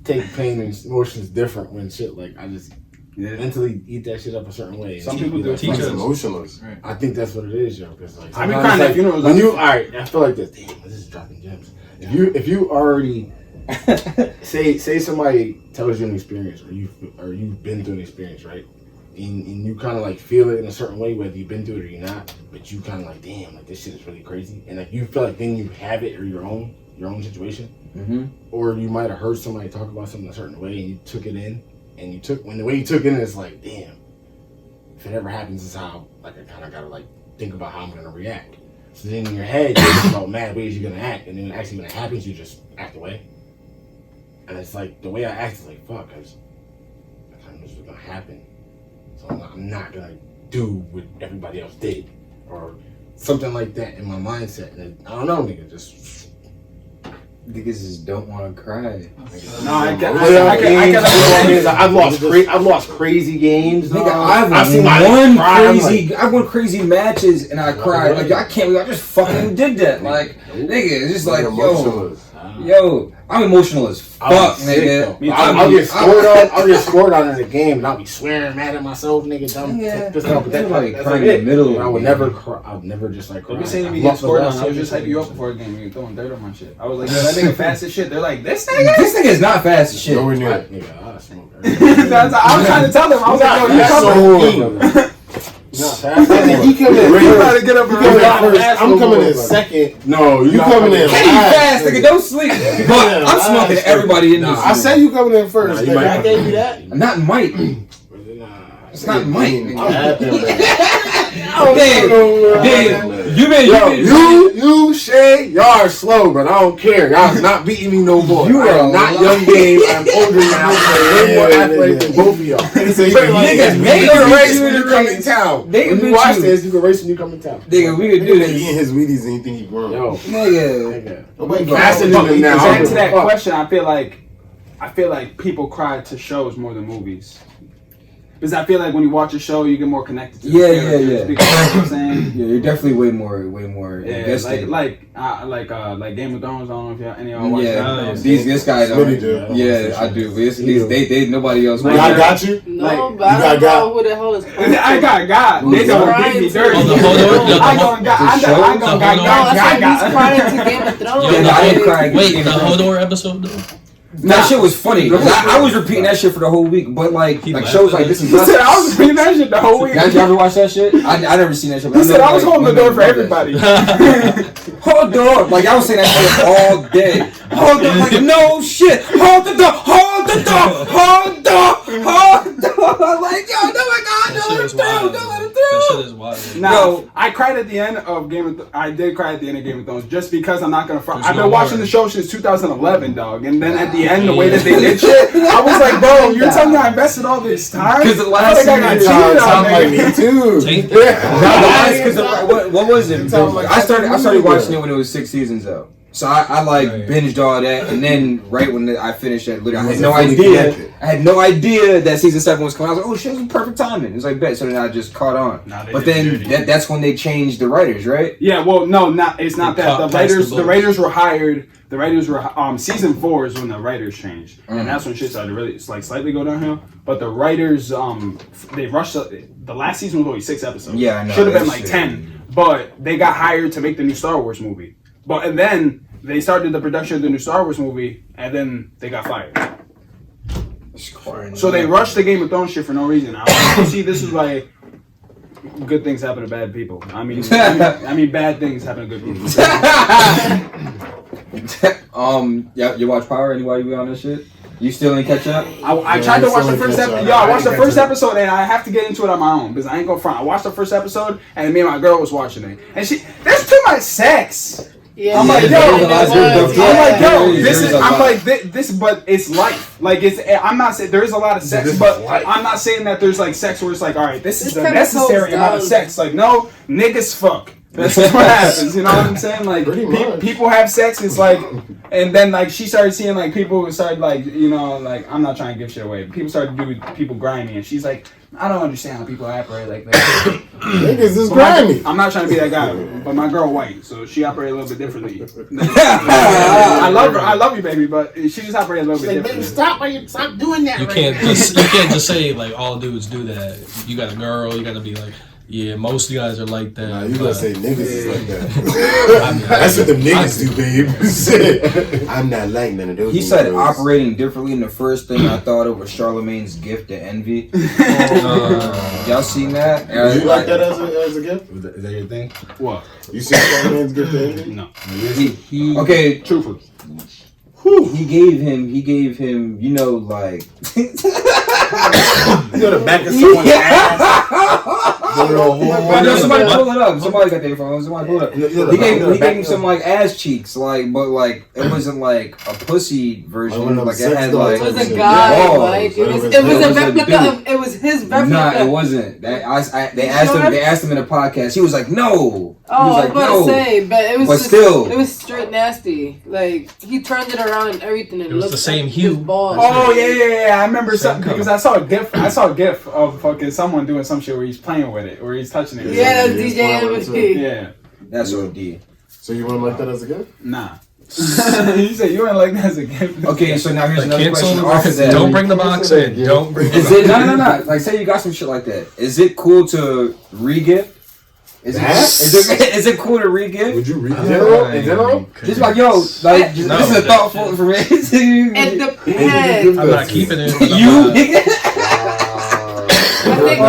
take pain and emotions different when shit like I just mentally eat that shit up a certain way. Some people do. Teach He's us. emotionless. I think that's what it is, yo. Cause like I be sometimes, crying at like, funerals. when you all right. I feel like this. Damn, this is dropping gems. If you already say somebody tells you an experience or you've been through an experience, right? And you kind of like feel it in a certain way, whether you've been through it or you're not, but you kind of like, damn, like this shit is really crazy, and like you feel like then you have it or your own situation, or you might have heard somebody talk about something a certain way and you took it in, and when the way you took it in, it's like, damn, if it ever happens, this is how like I kind of gotta like think about how I'm gonna react. So then in your head, you think about mad ways you're gonna act, and then actually when it happens, you just act away. And it's like the way I act is like, fuck, I kind of know what's gonna happen. So I'm not gonna do what everybody else did, or something like that in my mindset. And I don't know, nigga, just Niggas just don't want to cry. No, I get I've lost crazy games. Nigga, dog. I've seen won crazy matches and I cried. Like, I can't believe I just fucking did that. Like, nigga, it's just like, yo, I'm emotional as fuck, nigga. I'll get scored on in the game, and I'll be swearing, mad at myself, nigga. Crying in the middle. I would never cry. I've never just like cry. If you say me get scored on, I was just hyping you up before a game. You're throwing dirt on my shit. I was like, yo, that nigga fast as shit. They're like, this nigga? This nigga is not fast as shit. Nowhere near it. Nigga, I smoke. I was trying to tell them. I was like, yo, you coming? He coming in first. I'm coming in second. No, You coming in Kenny last. fast, nigga. Don't sleep. But I'm smoking everybody in this. I said you coming in first. Nah, you might- I gave you that. Not Mike. It's not Mike. You, Shay, y'all are slow, but I don't care. Y'all not beating me no more. You I am are not lying. young game. I'm older than you. Way more athletic than both of y'all. Niggas, You can race you when you in come the in town. They When can you beat watch you. this, you can race when you come in town. Nigga, we could do this. Eating his Wheaties and he think he grown. Yo, Nigga. Nobody faster grown. than him now. To I don't answer give that a fuck. question, I feel like people cry to shows more than movies. Because I feel like when you watch a show, you get more connected to the characters. Because, you know what I'm saying? Yeah, you're definitely way more Yeah, invested. like Game of Thrones. I don't know if any of y'all watch that. This guy Smitty don't. do. Yeah, I do. They nobody else. Like, I got you. No, Like, but I don't got know who the hell is. I got God. They don't beat me dirty. Oh, the Hodor? I don't got No, I said he's crying to Game of Thrones. Yeah, I didn't cry. Wait, the Hodor episode though? That shit was funny. I was repeating that shit for the whole week, but like shows like This Is He Us. said I was reading that shit the whole week. Guys, you ever watch that shit? I never seen that shit. He said I was holding the door for everybody. Hold the door. Like I was saying that shit all day. Hold the door. Like no shit. Hold the door. Hold the door. Hold the door. Hold the door. Like yo, no my God, don't let him through. Don't let him through. That shit is wild. No, I cried at the end of I did cry at the end of Game of Thrones just because I'm not gonna front. There's I've no been watching more. the show since 2011, dog, and then at the end, the way that they did shit, I was like, bro, you're telling me I invested all this time? 'Cause the last I got season, cheated on, Sound like nigga. me too. Take What was it? I started watching it when it was 6 seasons though. So I like Right. binged all that, and then right when I finished that, literally, I had Wasn't no fully idea. connected. I had no idea that season 7 was coming. I was like, oh shit, it was perfect timing. It was like bet. So then I just caught on. Nah, they But did then dirty. that's when they changed the writers, right? Yeah, well, no, it's not They that. caught The past writers, the the boat. writers were hired. The writers were season 4 is when the writers changed, Mm. and that's when shit started to really slightly go downhill. But the writers, they rushed. The last season was only 6 episodes. Yeah, I know. Should have been That like shit. 10, but they got hired to make the new Star Wars movie. And then they started the production of the new Star Wars movie, and then they got fired. So they rushed the Game of Thrones shit for no reason. See, this is why good things happen to bad people. I mean, bad things happen to good people. Yeah, you watch Power? Anybody be on this shit? You still ain't catch up? I tried to watch the first episode. Yo, I watched the I first didn't episode, and I have to get into it on my own because I ain't gonna front. I watched the first episode, and me and my girl was watching it, and there's too much sex. Yeah. I'm like, yo, There's a lot of- I'm like, yo, There's this is. a I'm lot. like, this, but it's life. Like, it's. I'm not saying there is a lot of sex, This is but life. I'm not saying that there's like sex where it's like, all right, this is This the kinda necessary goes amount of down. sex. Like, no, niggas fuck. That's just what happens. You know what I'm saying? Like, Pretty much. people have sex. It's like, and then like she started seeing like people who started like, you know, like I'm not trying to give shit away. People started to do people grimy, and she's like, I don't understand how people operate like that. Niggas is But my- grimy. I'm not trying to be that guy, but my girl white, so she operates a little bit differently. I love her, I love you, baby, but she just operates a little bit Like, baby, differently. stop doing that. You right can't now. just say like all dudes do that. You got a girl, you gotta be like, yeah, most guys are like that. Nah, you gonna but- say niggas is like that. That's what the niggas do, babe. I'm not like none of those. He said niggas. operating differently, and the first thing I thought of was Charlemagne's gift to envy. Y'all seen that? Did you like that as a gift? Is that your thing? What? You seen Charlemagne's gift to envy? No. He okay. Truthfully. He gave him. You know, like. You know the back of someone's ass. No, somebody pull it up. Somebody got their phone. Somebody pull it up. He gave him some like ass cheeks, like, but like it wasn't like a pussy version. Oh, Like it sex had doll like. It was type a shit. guy, Oh, like it was it was a a replica dude. of it was his replica. Nah, it wasn't. They asked him in a podcast. He was like, no. He was Oh, I was like, about no. to say, but it was But just, still. it was straight nasty. Like he turned it around and everything, and It was looked the same at hue. his balls. Oh yeah. I remember Same something color. because I saw a gif of fucking someone doing some shit where he's playing with it, or he's touching it. Yeah, that's Yeah, DJ yeah, MVP. Yeah. That's OD. So you wouldn't like that as a gift? Nah. You said you ain't like that as a gift. Okay, so now here's Like, another cancel question. the Off of that. Don't bring the box in. Yeah. Don't bring the Is it no? Like, say you got some shit like that. Is it cool to re-gift? Is it cool to re-gift? Would you read In that? general? Just like yo, like No, this is a thoughtful information. It depends. I'm not keeping it. but I'm You not- I think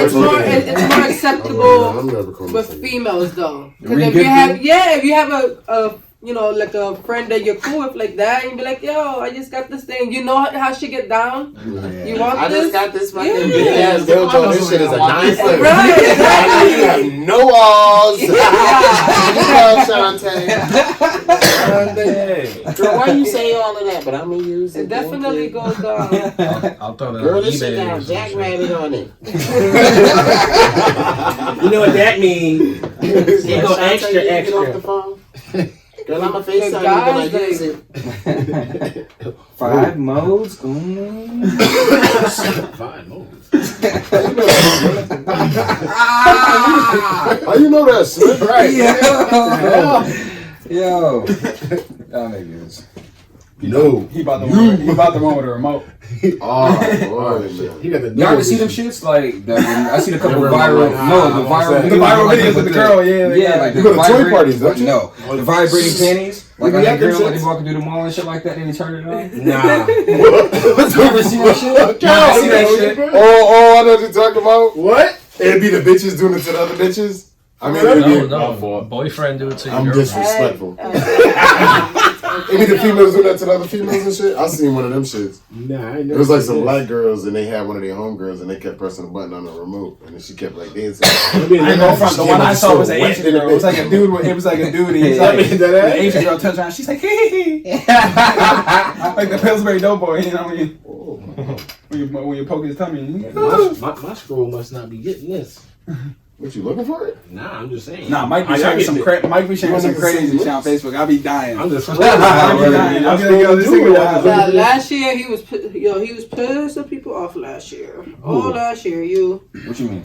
it's more acceptable I'm never coming with to you. females though. Because Re-gifting? if you have a you know, like a friend that you're cool with like that, and you be like, yo, I just got this thing. You know how she get down? You want I this? just got this fucking Yeah. big ass dildo. This shit is a 9 foot. Right, You exactly. have no walls. You know, Shantae. Girl, why you say all of that? But I'm gonna use it. It definitely goes down. I'll throw that Girl, on this shit eBay. got or a some jackrabbit shit. on it. You know what that means? It go extra, Get off the extra. phone. Girl, I'm a FaceTime you, but I guys, use it. 5 modes. Fine, moves. How you know that, Smith? Right. Yo, y'all niggas. No. He about the one with the remote. Oh, boy, man. He got the Y'all ever see them shits? Like, I seen a couple Never in my viral. life. No, the viral. The viral like, videos with the girl, yeah. they Yeah, got- like You the go to toy vibrating parties, don't you? No, the vibrating panties. Like, You I got got them girls like shits? they walking through the mall and shit like that, and they turn it on. Nah. You ever seen that shit? I see that shit. Oh, I know what you're talking about. What? It'd be the bitches doing it to the other bitches. I mean, No, it'd be, no. Boyfriend do it to your I'm girlfriend. disrespectful. It'd be the females doing that to the other females and shit. I seen one of them shits. Nah, I ain't It never was like seen some this. black girls and they had one of their homegirls and they kept pressing the button on the remote and then she kept like dancing. I mean, I ain't gonna front. The one I saw was an Wet Asian in the girl. It was like a dude. It was like a dude. And he's Yeah. like, That the ass? Asian girl turns around. She's like, hee hee. Like the Pillsbury Doughboy. You know what I mean? When you poke his tummy. My scroll must not be getting this. What, you looking for it? Nah, I'm just saying. Nah, Mike be sharing some crazy shit on Facebook. I'll be dying. I'm just I'll be dying. I'm gonna go this nigga. Last year he was pissing people off last year. Oh, last year What you mean?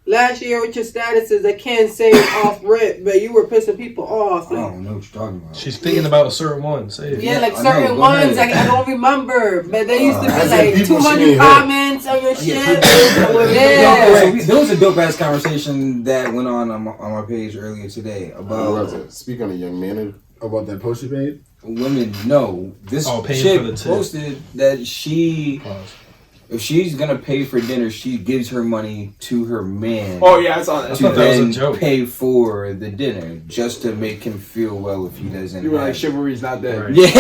Last year with your statuses, I can't say it off rip, but you were pissing people off. I Like, don't know what you're talking about. She's thinking about a certain one. Say it. yeah, like I certain know, ones, ahead. I don't remember. But there used to as be in like people she 200 ain't comments on your shit. There was a dope ass conversation that went on my page earlier today about Speak on a young man. About that post you made? women. No, this chick posted that if she's gonna pay for dinner, she gives her money to her man. Oh yeah, I saw that. To then pay for the dinner just to make him feel well if he doesn't. You were like, chivalry's not dead. Right. Yeah,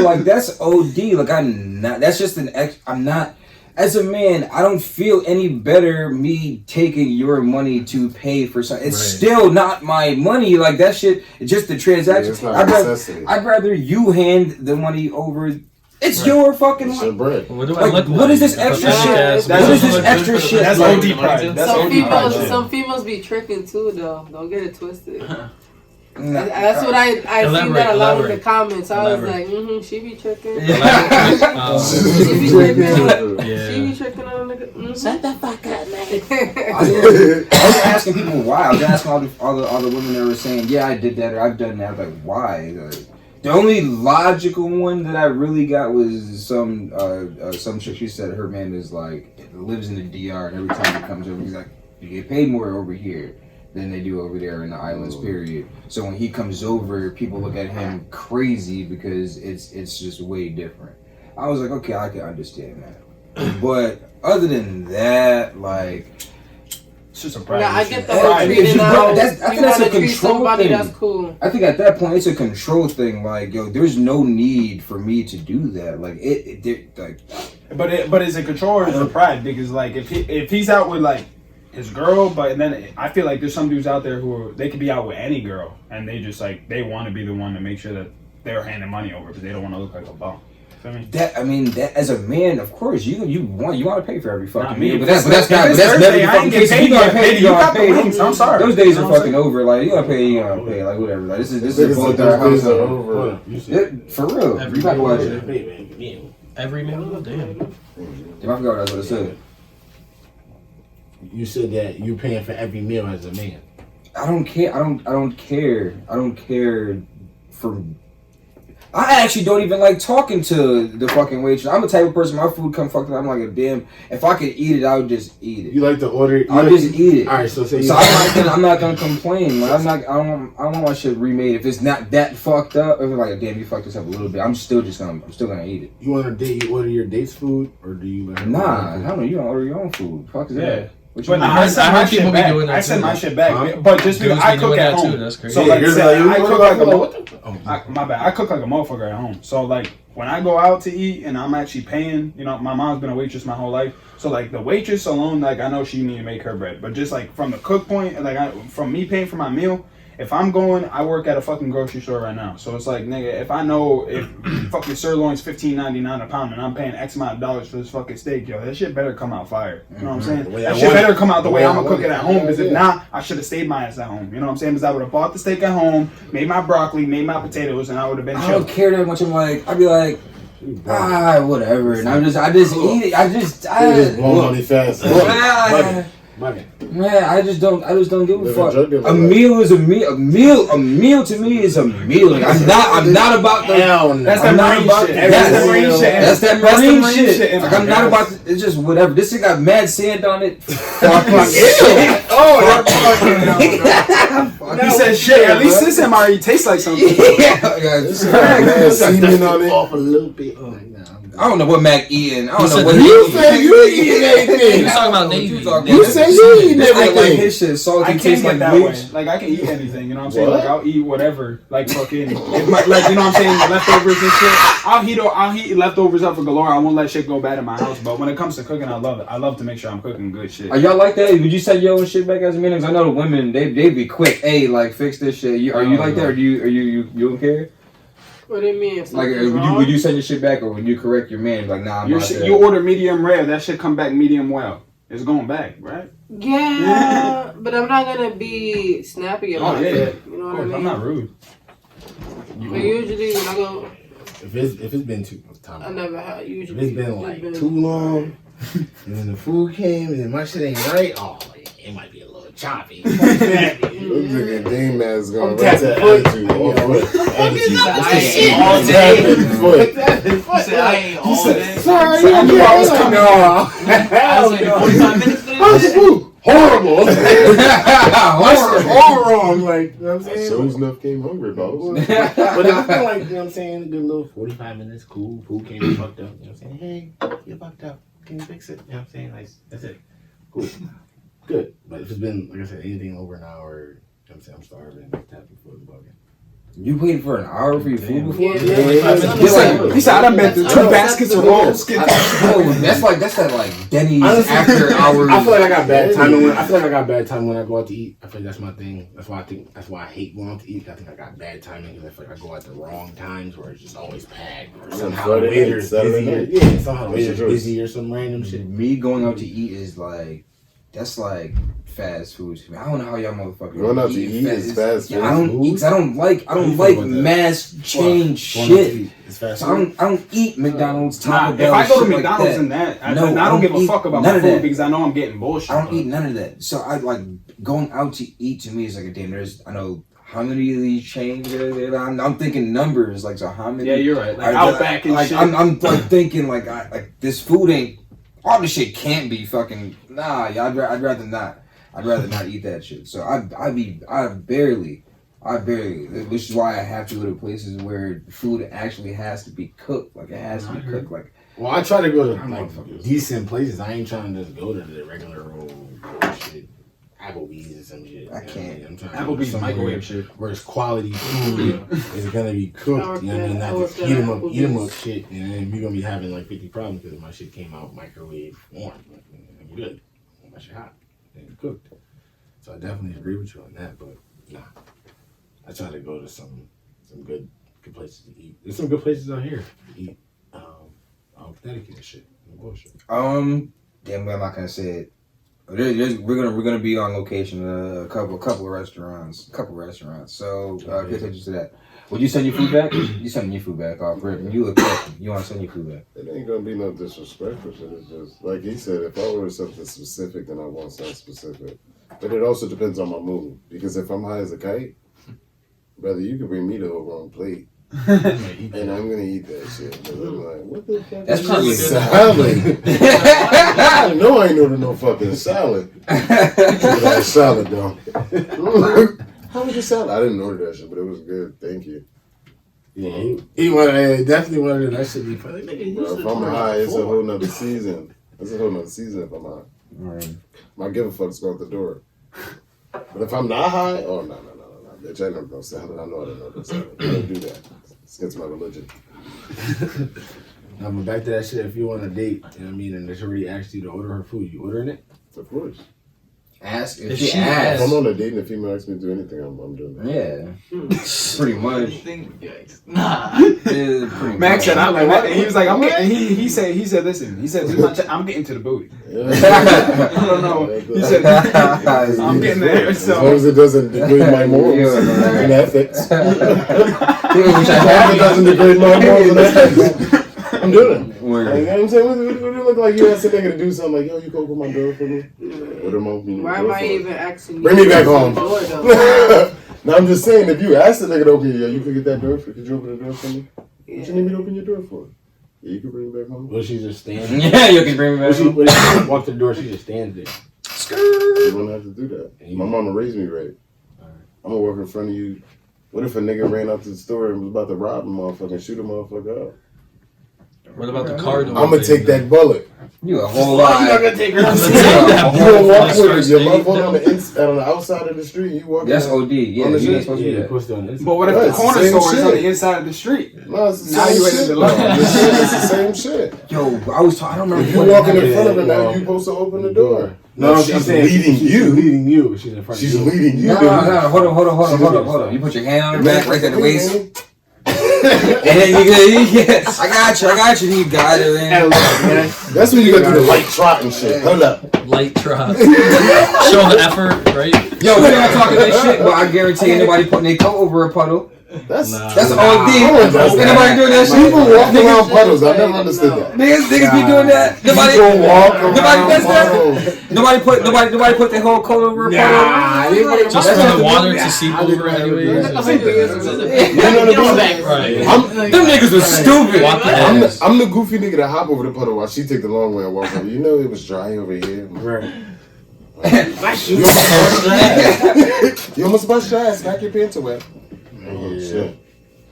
like that's OD. Like I'm not. That's just I'm not. As a man, I don't feel any better me taking your money to pay for something. It's still not my money. Like that shit. It's just the transaction. I'd rather you hand the money over. It's your fucking money. Bread. What is this extra shit? What is this extra shit? That's OD pride. Some females be tricking too, though. Don't get it twisted. That's what I seen that a lot in the comments. I was like, she be tricking. She be tricking. She be tricking on the nigga. Shut the fuck up, man. I was asking people why. I was asking all the women that were saying, yeah, I did that or I've done that. I was like, why? Like, the only logical one that I really got was some chick. She said her man is like lives in the DR, and every time he comes over, he's like, you get paid more over here than they do over there in the islands. Period. So when he comes over, people look at him crazy because it's just way different. I was like, okay, I can understand that, but other than that, like. It's just a pride. Yeah, I get the whole treating out. I think that's a control thing. That's cool. I think at that point it's a control thing. Like, yo, there's no need for me to do that. Like, But is it control or is it pride? Because like, if he's out with like his girl, but then I feel like there's some dudes out there they could be out with any girl and they just like they want to be the one to make sure that they're handing money over because they don't want to look like a bum. That as a man, of course, you want to pay for every fucking meal, but that's I'm sorry. Those days are fucking over. Like you gotta pay, like whatever. Like this is both our house over. For real, every you gotta watch it. Every meal, damn. I forgot what I was gonna say. You said that you're paying for every meal as a man. I don't care. I don't care for. I actually don't even like talking to the fucking waitress. I'm the type of person, my food come fucked up. I'm like, damn, if I could eat it, I would just eat it. You like to order? I'll just eat it. All right, so I'm not gonna complain. Like, I don't want my shit remade if it's not that fucked up. If it's like, damn, you fucked this up a little bit. I'm still gonna eat it. You want a date? You order your date's food, or do you? Nah, I don't know. You don't order your own food. Fuck is that? But I send my shit back. But just because I cook at home. That's crazy. So like, I cook like a my bad. I cook like a motherfucker at home. So like when I go out to eat and I'm actually paying, you know, my mom's been a waitress my whole life. So like the waitress alone, like I know she need to make her bread. But just like from the cook point, like from me paying for my meal. If I'm going, I work at a fucking grocery store right now. So it's like, nigga, if I know if fucking sirloin's $15.99 a pound and I'm paying X amount of dollars for this fucking steak, yo, that shit better come out fire. You know what I'm saying? That shit better come out the way I'm gonna cook it at home. Because if not, I should have stayed my ass at home. You know what I'm saying? Because I would have bought the steak at home, made my broccoli, made my potatoes, and I would have been chill. I don't care that much. I'd be like, whatever. And I just eat it. I just blow money fast. Man, I just don't give a fuck. A meal is a meal. A meal to me is a meal. Like, I'm not about the. That's that marine shit. That's that marine shit. Like, I'm not about. It's just whatever. This thing got mad sand on it. He said shit. At least this MRE tastes like something. Semen on it. Off a little bit. I don't know what Mac eating. I don't know what you said. You eating anything? You talking about Navy? You said you eating everything. Like his shit salty. I can't get that way. Like I can eat anything. You know what I'm saying? Like I'll eat whatever. Like fucking. Like you know what I'm saying? Leftovers and shit. I'll heat leftovers up for galore. I won't let shit go bad in my house. But when it comes to cooking, I love it. I love to make sure I'm cooking good shit. Are y'all like that? Would you send your own shit back as a man? Because I know the women they be quick. Hey, like fix this shit. Are you like that? Or you don't care? What do you mean? Like, would you send your shit back, or would you correct your man? Like, nah, I'm not there. You order medium rare, that shit come back medium well. It's going back, right? Yeah, but I'm not gonna be snappy about it. You know what I mean? I'm not rude. But usually when I go, If it's been too time, I never had. Usually if it's been like too long, and then the food came, and then my shit ain't right. Oh, it might be a little choppy. Looks like a game man's going I'm right to tapping foot. attitude. All Say I ain't all day. Sorry, I knew I was coming. No. I was waiting 45 minutes for How's the this. food? Horrible. All wrong. Like, you know what I'm saying? So enough came hungry, boss. But I feel like, you know what I'm saying, a good little 45 minutes, cool, food came in fucked up. You know what I'm saying? Hey, you fucked up. Can you fix it? You know what I'm saying? Like, that's it. Cool. Good. But if it's been, like I said, anything over an hour, you know what I'm saying, I'm starving, tapping for the bugging. You waiting for an hour for your food before? He said I done been through 2 baskets of rolls. That's that like Denny's Honestly, after hours. I feel like I got bad timing when I go out to eat. I feel like that's my thing. That's why I hate going out to eat. I think I got bad timing because I feel like I go at the wrong times where it's just always packed or somehow the waiter's busy. Yeah, somehow the waiter's busy or some random shit. Me going out to eat is like that's like fast food to me. I don't know how y'all motherfuckers Going out to eat is fast food. I don't eat. I don't like mass chain shit. It's fast So food. I don't eat McDonald's, Nah, Taco Bell. if I go to shit McDonald's like and that, I No, don't give a eat fuck about none my of food that. because I know I'm getting bullshit. I don't eat none of that. So I like going out to eat. To me is like a damn. I know how many of these chains there. I'm thinking numbers. Like so, how many? Yeah, you're right. Like Outback and like, shit. I'm like thinking like this food ain't. All this shit can't be fucking. Nah, yeah, I'd rather not. I'd rather not eat that shit. So I barely, which is why I have to go to places where food actually has to be cooked. Like it has to be cooked. Like, Well, I try to go to like decent places. I ain't trying to just go to the regular old shit, Applebee's or some shit. I can't. I'm trying Applebee's to go microwave shit. where it's quality food. It's gonna be cooked. You know what I mean? Not just eat 'em up shit. And then we gonna be having like 50 problems because my shit came out microwave warm. I'm good. My shit hot and cooked. So I definitely agree with you on that. But nah, I try to go to some good places to eat. There's some good places out here to eat. Connecticut and shit. No bullshit. damn, I'm not gonna say it. We're gonna be on location a couple of restaurants. So pay attention to that. Would you send your food back? You sending your food back off rip. You look up. You want to send your food back? It ain't gonna be no disrespectful shit. It's just like he said. If I order something specific, then I want something specific. But it also depends on my mood. Because if I'm high as a kite, brother, you can bring me the whole wrong plate. And I'm gonna eat that shit. Cause I'm like, what the fuck? That's probably salad. I know I ain't ordered no fucking salad. That salad though. How was your salad? I didn't order that shit, but it was good. Thank you. Yeah, he definitely wanted that shit be funny. Bro, if I'm high, it's a whole nother season. It's a whole nother season if I'm high. Right. My give a fuck's go out the door. But if I'm not high, oh no. Bitch, I know no salad. I know I don't know no salad. I don't do that. It's against my religion. Now, but back to that shit, if you want a date, you know what I mean, and she already asked you to order her food, you ordering it? Of course. Ask if If she she If asks. I'm on a date and a female asks me to do anything, I'm doing that. Yeah, pretty much. Nah. Yeah, pretty Max much. said, "I'm like, what?" And he was like, "I'm getting." He said, "Listen." He said, "I'm getting to the booty." Yeah. I don't know. He said, "I'm getting there." As long as it doesn't degrade my morals and ethics. As long as it doesn't degrade my morals and ethics, I'm doing it. Like, you know what I'm saying? What do you look like you ask a nigga to do something like, yo, you go open my door for me? Why am I even asking you? Bring me back home. Door, though? No, I'm just saying, if you ask the nigga to open your door, you could get that door for Could you open the door for me? Yeah. What you need me to open your door for? Yeah, you can bring me back home. Will she just stand? Yeah, you can bring me back. When she walk to the door, she just stands there. You don't have to do that. My mama raised me right. I'm gonna walk in front of you. What if a nigga ran up to the store and was about to rob a motherfucker and shoot a motherfucker up? What about the car door? I'm gonna take that bullet. You a whole lot. You're not gonna take her. You gonna walk with your loved one on the outside of the street. You walk. That's OD. Yeah, On the you ain't shit? supposed to do that. But what if the That's the corner same store is on shit. the inside of the street? No, it's the Now same you ain't shit. in the line. It's the same shit. Yo, I don't remember. If you what walking in happened. front of her now, you supposed to open the door. No, she's leading she's you. leading you. She's in front She's of you. leading you. No, hold on. You put your hand on her back, right there in the waist. then I got you. You got it. Man. That's when you gotta do the light trot and shit. Hold up. Light trot. Show the effort, right? Yo, we're not talking that shit, but I guarantee ain't nobody putting their coat over a puddle. That's OD. Ain't nobody doing that shit. People walk around puddles. I never understood that. Niggas be doing that. Nobody does that. Nobody put their whole coat over a puddle. Just for the water to seep over anyway. Right. Them niggas was stupid. I'm the goofy nigga that hop over the puddle while she take the long way and walk over. You know it was dry over here. Right. You almost bust your ass. Back your pants away. Oh shit.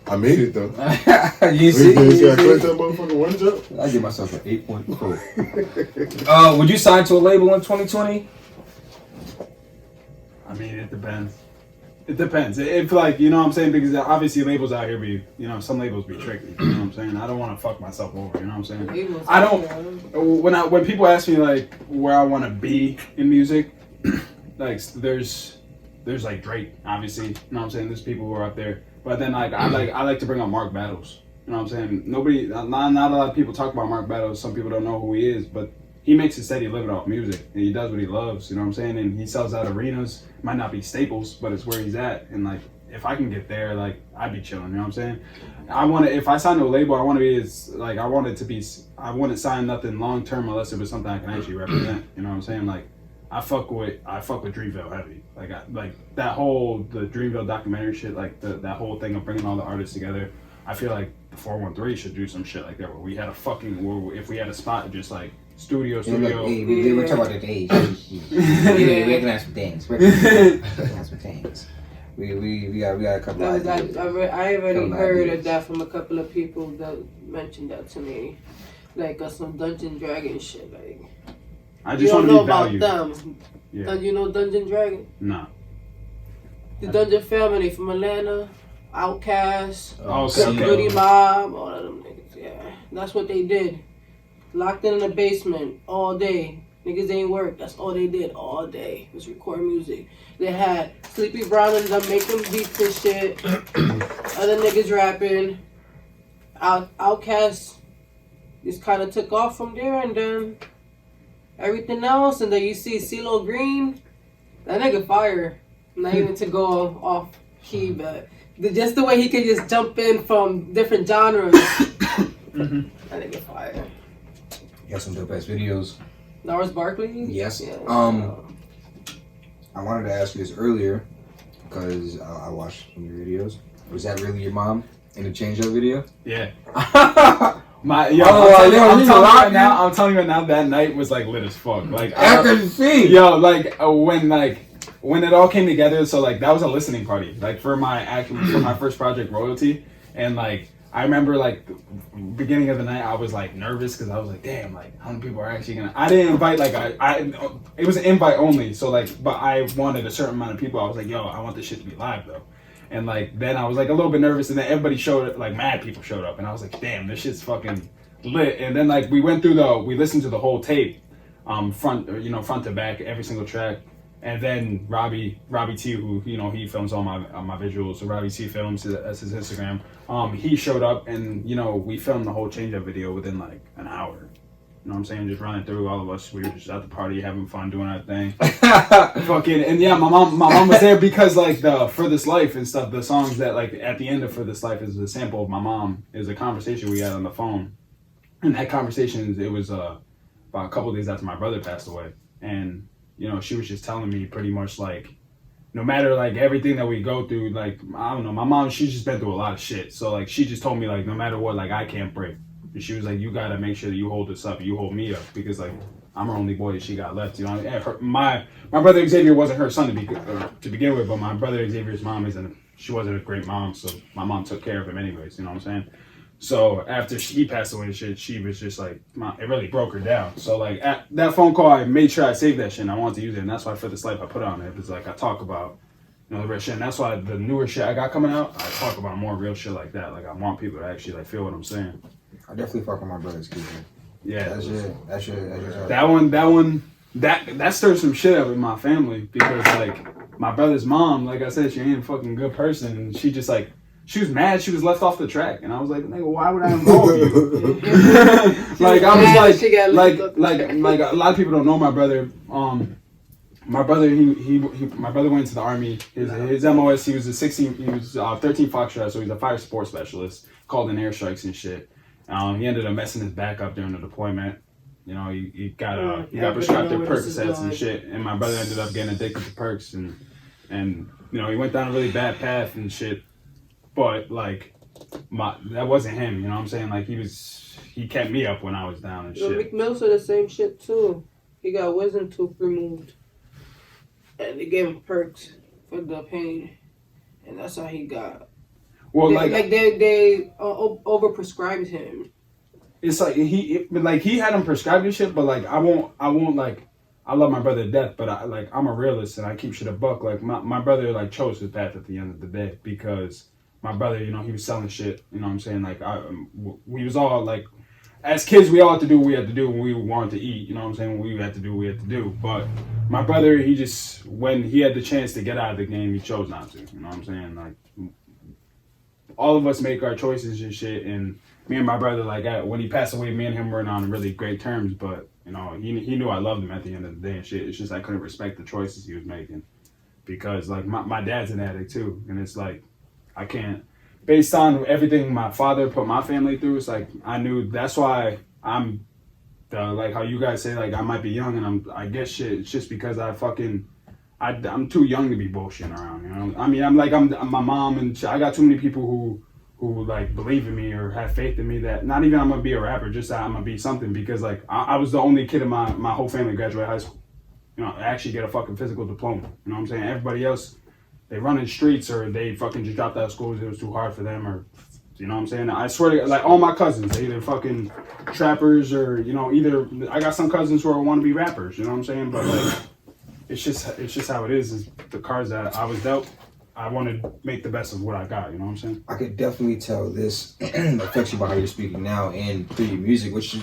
I made it though. You see? I clicked that motherfucker one jump. I give myself an 8.4. Would you sign to a label in 2020? I mean, it depends. It depends. If like, you know what I'm saying? Because obviously labels out here be, you know, some labels be tricky. You know what I'm saying? I don't want to fuck myself over. You know what I'm saying? I don't. When people ask me like where I want to be in music, like there's like Drake, obviously. You know what I'm saying? There's people who are up there. But then like I like to bring up Mark Battles. You know what I'm saying? Not a lot of people talk about Mark Battles. Some people don't know who he is, but he makes a steady living off music, and he does what he loves. You know what I'm saying? And he sells out arenas. Might not be Staples, but it's where he's at. And like, if I can get there, like I'd be chilling. You know what I'm saying? If I sign to a label, I want to sign nothing long term unless it was something I can actually represent. You know what I'm saying? Like, I fuck with Dreamville heavy. Like that whole the Dreamville documentary shit. Like that whole thing of bringing all the artists together. I feel like the 413 should do some shit like that where we had if we had a spot just like studio. We were talking about the age. We recognize some things. We got a couple of ideas. I already heard of that from a couple of people that mentioned that to me, like some Dungeon Dragon shit. Like, I just want to be valued. You don't know about them. Yeah. You know Dungeon Dragon? No. The Dungeon family from Atlanta, Outkast, okay. Goody Mob, all of them niggas. Yeah, that's what they did. Locked in the basement all day. Niggas ain't work. That's all they did all day was record music. They had Sleepy Brown and them making beats and shit. Other niggas rapping. Outkast just kind of took off from there, and then everything else. And then you see CeeLo Green. That nigga fire. Not even to go off key, but just the way he could just jump in from different genres. That nigga fire. Got some dope ass videos. Lars Barkley? Yes. Yeah. I wanted to ask you this earlier because I watched some of your videos. Was that really your mom in the Change Up video? Yeah. I'm telling you right now, that night was like lit as fuck. Like I could see. Yo, when it all came together, so like that was a listening party, like for my first project, Royalty, and like I remember like beginning of the night I was like nervous because I was like, damn, like how many people are actually gonna? I didn't invite it was an invite only, so like, but I wanted a certain amount of people. I was like, yo, I want this shit to be live though, and like then I was like a little bit nervous, and then everybody showed up, like mad people showed up, and I was like, damn, this shit's fucking lit. And then like we listened to the whole tape, front to back, every single track. And then Robbie T, who he films all my visuals, so Robbie T Films, that's his Instagram. He showed up, and we filmed the whole Change Up video within like an hour. You know what I'm saying? Just running through all of us. We were just at the party having fun, doing our thing. Fucking and yeah, my mom was there because like the For This Life and stuff. The songs that like at the end of For This Life is a sample of my mom. Is a conversation we had on the phone, and that conversation it was about a couple of days after my brother passed away, and. She was just telling me pretty much like, no matter like everything that we go through, like, I don't know, my mom, she's just been through a lot of shit. So like, she just told me like, no matter what, like I can't break. And she was like, you gotta make sure that you hold this up, you hold me up, because like, I'm her only boy that she got left. My brother Xavier wasn't her son to begin with, but my brother Xavier's mom she wasn't a great mom, so my mom took care of him anyways, you know what I'm saying? So after he passed away and shit, she was just like, it really broke her down. So like at that phone call, I made sure I saved that shit and I wanted to use it. And that's why For This Life I put it on there. Because like I talk about, the real shit. And that's why the newer shit I got coming out, I talk about more real shit like that. Like I want people to actually like feel what I'm saying. I definitely fuck with my brother's kid. Yeah. That's your that stirs some shit up in my family because like my brother's mom, like I said, she ain't a fucking good person. And she just like, she was mad she was left off the track, and I was like, nigga, why would I involve you? Like I was like a lot of people don't know my brother. My brother my brother went to the army. His MOS, he was 13 Foxtrot, so he's a fire support specialist, called in airstrikes and shit. He ended up messing his back up during the deployment. You know, he got prescribed Percocets and shit, and my brother ended up getting addicted to perks, and you know, he went down a really bad path and shit. But like, that wasn't him. You know what I'm saying? Like he kept me up when I was down and shit. McMill said the same shit too. He got wisdom tooth removed, and they gave him perks for the pain, and that's how he got. Well, they overprescribed him. It's like he had him prescribed and shit, but like I won't like, I love my brother to death, but I'm a realist and I keep shit a buck. Like my brother like chose his path at the end of the day, because my brother, you know, he was selling shit. You know what I'm saying? Like we was all like, as kids, we all had to do what we had to do when we wanted to eat. You know what I'm saying? When we had to do what we had to do. But my brother, he just, when he had the chance to get out of the game, he chose not to. You know what I'm saying? Like, all of us make our choices and shit, and me and my brother, like, when he passed away, me and him weren't on really great terms, but, you know, he knew I loved him at the end of the day and shit. It's just I couldn't respect the choices he was making, because, like, my dad's an addict, too, and it's like, I can't, based on everything my father put my family through, it's like, I knew, that's why I'm, like, how you guys say, like, I might be young and I get shit, it's just because I'm too young to be bullshitting around, you know? I mean, I'm my mom, and I got too many people who like believe in me or have faith in me that not even I'm gonna be a rapper, just that I'm gonna be something, because like I was the only kid in my whole family graduate high school, you know, actually get a fucking physical diploma. You know what I'm saying? Everybody else, they run in streets or they fucking just dropped out of school because it was too hard for them, or you know what I'm saying? I swear to God, like all my cousins, they either fucking trappers or, you know, either I got some cousins who want to be rappers, you know what I'm saying? But like it's just how it is the cards that I was dealt. I want to make the best of what I got, you know what I'm saying? I could definitely tell this affects you by how you're speaking now and through your music, which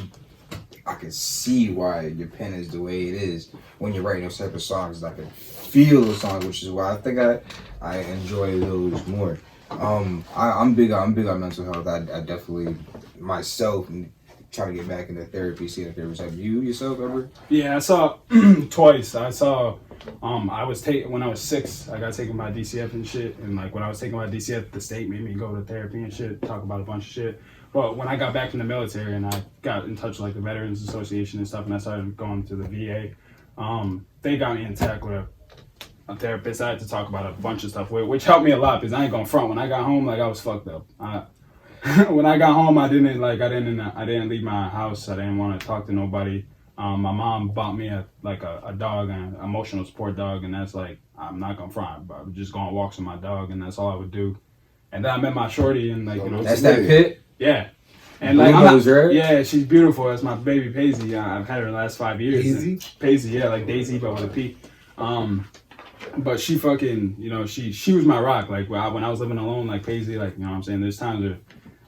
I can see why your pen is the way it is when you're writing those type of songs. I can feel the song, which is why I think I enjoy those more. I'm big on mental health. I definitely myself trying to get back into therapy, seeing if there was have you yourself ever? Yeah, I saw twice. I saw I was when I was 6, I got taken by DCF and shit, and like when I was taken by DCF, the state made me go to therapy and shit, talk about a bunch of shit. But when I got back from the military and I got in touch with like the Veterans Association and stuff, and I started going to the VA, they got me in tech with a therapist. I had to talk about a bunch of stuff, which helped me a lot, because I ain't gonna front. When I got home, like I was fucked up. When I got home, I didn't leave my house. I didn't want to talk to nobody. My mom bought me a dog, an emotional support dog, and that's like, I'm not gonna front, but I would just go on walks with my dog, and that's all I would do. And then I met my shorty, and like, you know, that's that pit. Yeah, and like, yeah, she's beautiful. That's my baby Paisley. I've had her the last 5 years. Paisley, yeah, like Daisy, but with a P. But she fucking, you know, she was my rock. Like when I was living alone, like Paisley, like, you know what I'm saying? There's times where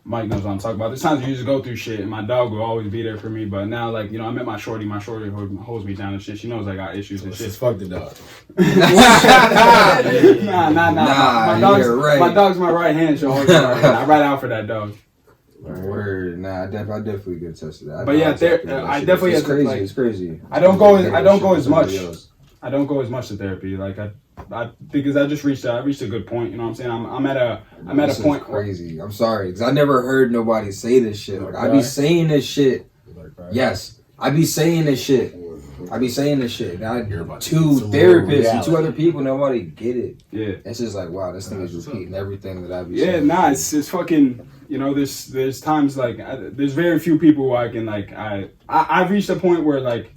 Mike knows what I'm talking about. There's times where you just go through shit, and my dog will always be there for me. But now, like, you know, I met my shorty holds me down and shit. She knows I got issues and shit. Just fuck the dog. Nah. My dog's my right hand. She'll hold me right hand. I ride out for that dog. Word, nah, I definitely get touched that. But yeah, I definitely it's crazy. Like, it's crazy. I don't go as much. I don't go as much to therapy. Like I because I just reached a good point. You know what I'm saying? I'm at a point. Crazy. I'm sorry, because I never heard nobody say this shit. Like I be saying this shit. Yes, I be saying this shit. Now, two therapists and 2 other people, nobody get it. Yeah, it's just like, wow, this thing is repeating everything that I be saying. Yeah, nah, it's fucking. You know, there's times like there's very few people who I can like. I've reached a point where like.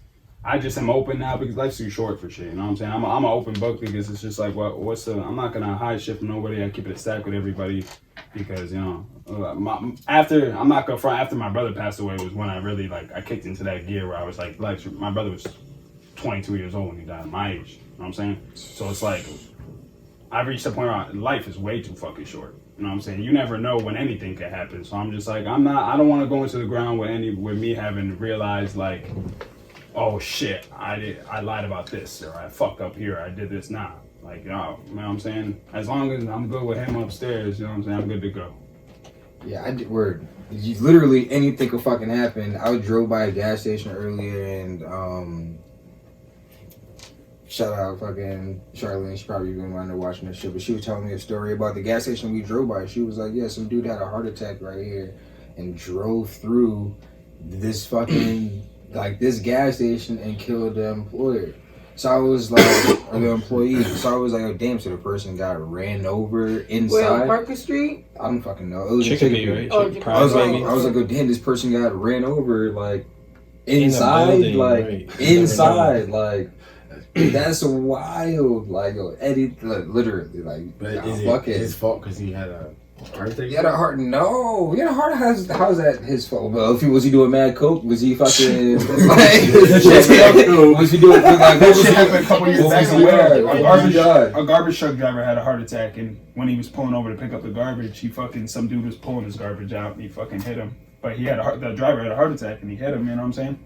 I just am open now because life's too short for shit. You know what I'm saying? I'm an open book, because it's just like, I'm not gonna hide shit from nobody. I keep it a stack with everybody, because, you know, after my brother passed away was when I really like I kicked into that gear where I was like my brother was 22 years old when he died, my age. You know what I'm saying? So it's like I've reached a point where life is way too fucking short. You know what I'm saying? You never know when anything can happen. So I'm just like I don't want to go into the ground with me having realized like, oh shit, I lied about this, or I fucked up here, I did this. Nah, Like, you know what I'm saying? As long as I'm good with him upstairs, you know what I'm saying? I'm good to go. Yeah, I did. Word. Literally anything could fucking happen. I drove by a gas station earlier and shout out fucking Charlene. She probably been around there watching this shit, but she was telling me a story about the gas station we drove by. She was like, yeah, some dude had a heart attack right here and drove through this fucking like this gas station and killed the employer. So I was like, or the employee. So I was like, oh damn! So the person got ran over inside. Where on Parker Street? I don't fucking know. It was Chicopee, right? Oh, I was like, oh damn! This person got ran over like inside, building, like right. inside, like that's wild. Like yo, Eddie, like, literally, like. But nah, is fuck it his fault because he had a heart attack? He had a heart. No, he had a heart. How's that his fault? Well, was he doing mad coke? Was he fucking like? Was he doing like? That shit happened a couple years back. A A garbage truck driver had a heart attack, and when he was pulling over to pick up the garbage, some dude was pulling his garbage out, and he fucking hit him. But the driver had a heart attack, and he hit him. You know what I'm saying?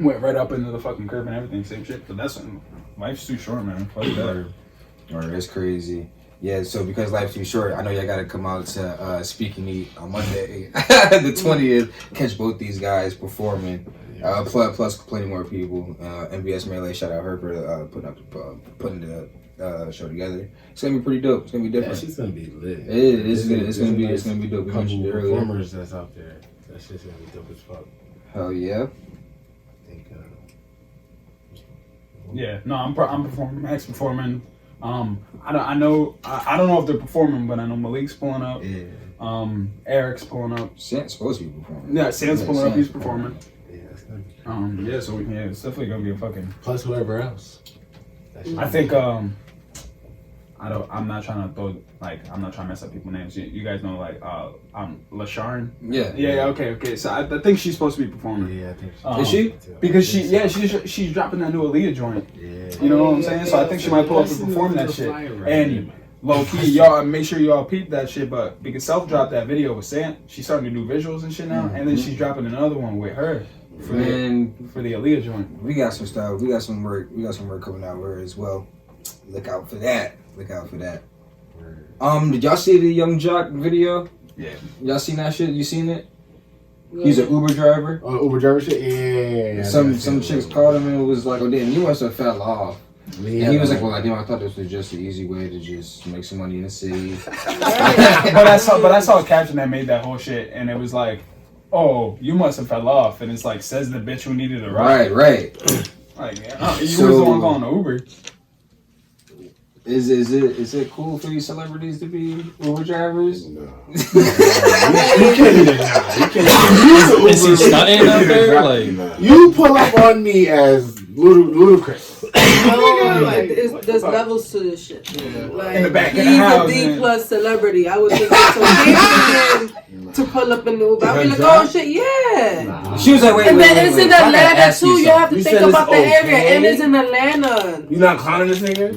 Went right up into the fucking curb and everything. Same shit. But life's too short, man. Fuck that. Or that's crazy. Yeah, so because life's too short, I know y'all gotta come out to Speak and Eat on Monday, the 20th. Catch both these guys performing. Plus plenty more people. MBS Melee, shout out her for putting the show together. It's gonna be pretty dope. It's gonna be different. Yeah, she's gonna be lit. It's gonna be dope. We mentioned it earlier. Performers that's out there. That shit's gonna be dope as fuck. Hell yeah. I think. Yeah, no, I'm performing. Max performing. I don't know if they're performing, but I know Malik's pulling up. Yeah. Eric's pulling up. Sam's supposed to be performing. Yeah, Sam's pulling up. He's performing. Yeah, it's gonna be. Yeah, so it's definitely gonna be a fucking. Plus whoever else. I think I'm not trying to mess up people's names. You guys know LaSharn. Yeah. Okay. So I think she's supposed to be performing. Yeah, I think so. Is she? Because she's dropping that new Aaliyah joint. Yeah. You know what I'm saying? So I think she might pull up and perform that shit. And low key, y'all make sure y'all peep that shit. But because Self dropped that video with Sam, she's starting to do visuals and shit now, and then she's dropping another one with her for the Aaliyah joint. We got some stuff. We got some work coming out with her as well. Look out for that. Did y'all see the Young Jock video? Yeah. Y'all seen that shit? You seen it? He's an Uber driver. Oh, Uber driver shit? Yeah. Some chicks called him and was like, oh damn, you must have fell off. And he was like, well, I thought this was just an easy way to just make some money in the city. but I saw a caption that made that whole shit, and it was like, oh, you must have fell off, and it's like, says the bitch who needed a ride. Right. Like, you was the one calling the Uber. Is it cool for these celebrities to be Uber drivers? No. You can't even Is he stunting out there? Like, you pull up on me as ludicrous. No, like there's levels to this shit. Yeah. Like In the back of he's the house, a D man. plus celebrity. I would think it's okay for him to pull up in the Uber. I'd be like, oh shit, yeah. She was like, wait, And wait, then wait, it's wait. in I gotta Atlanta ask too. You have to You think said it's about the area, okay. and it's in Atlanta. You not clowning this nigga?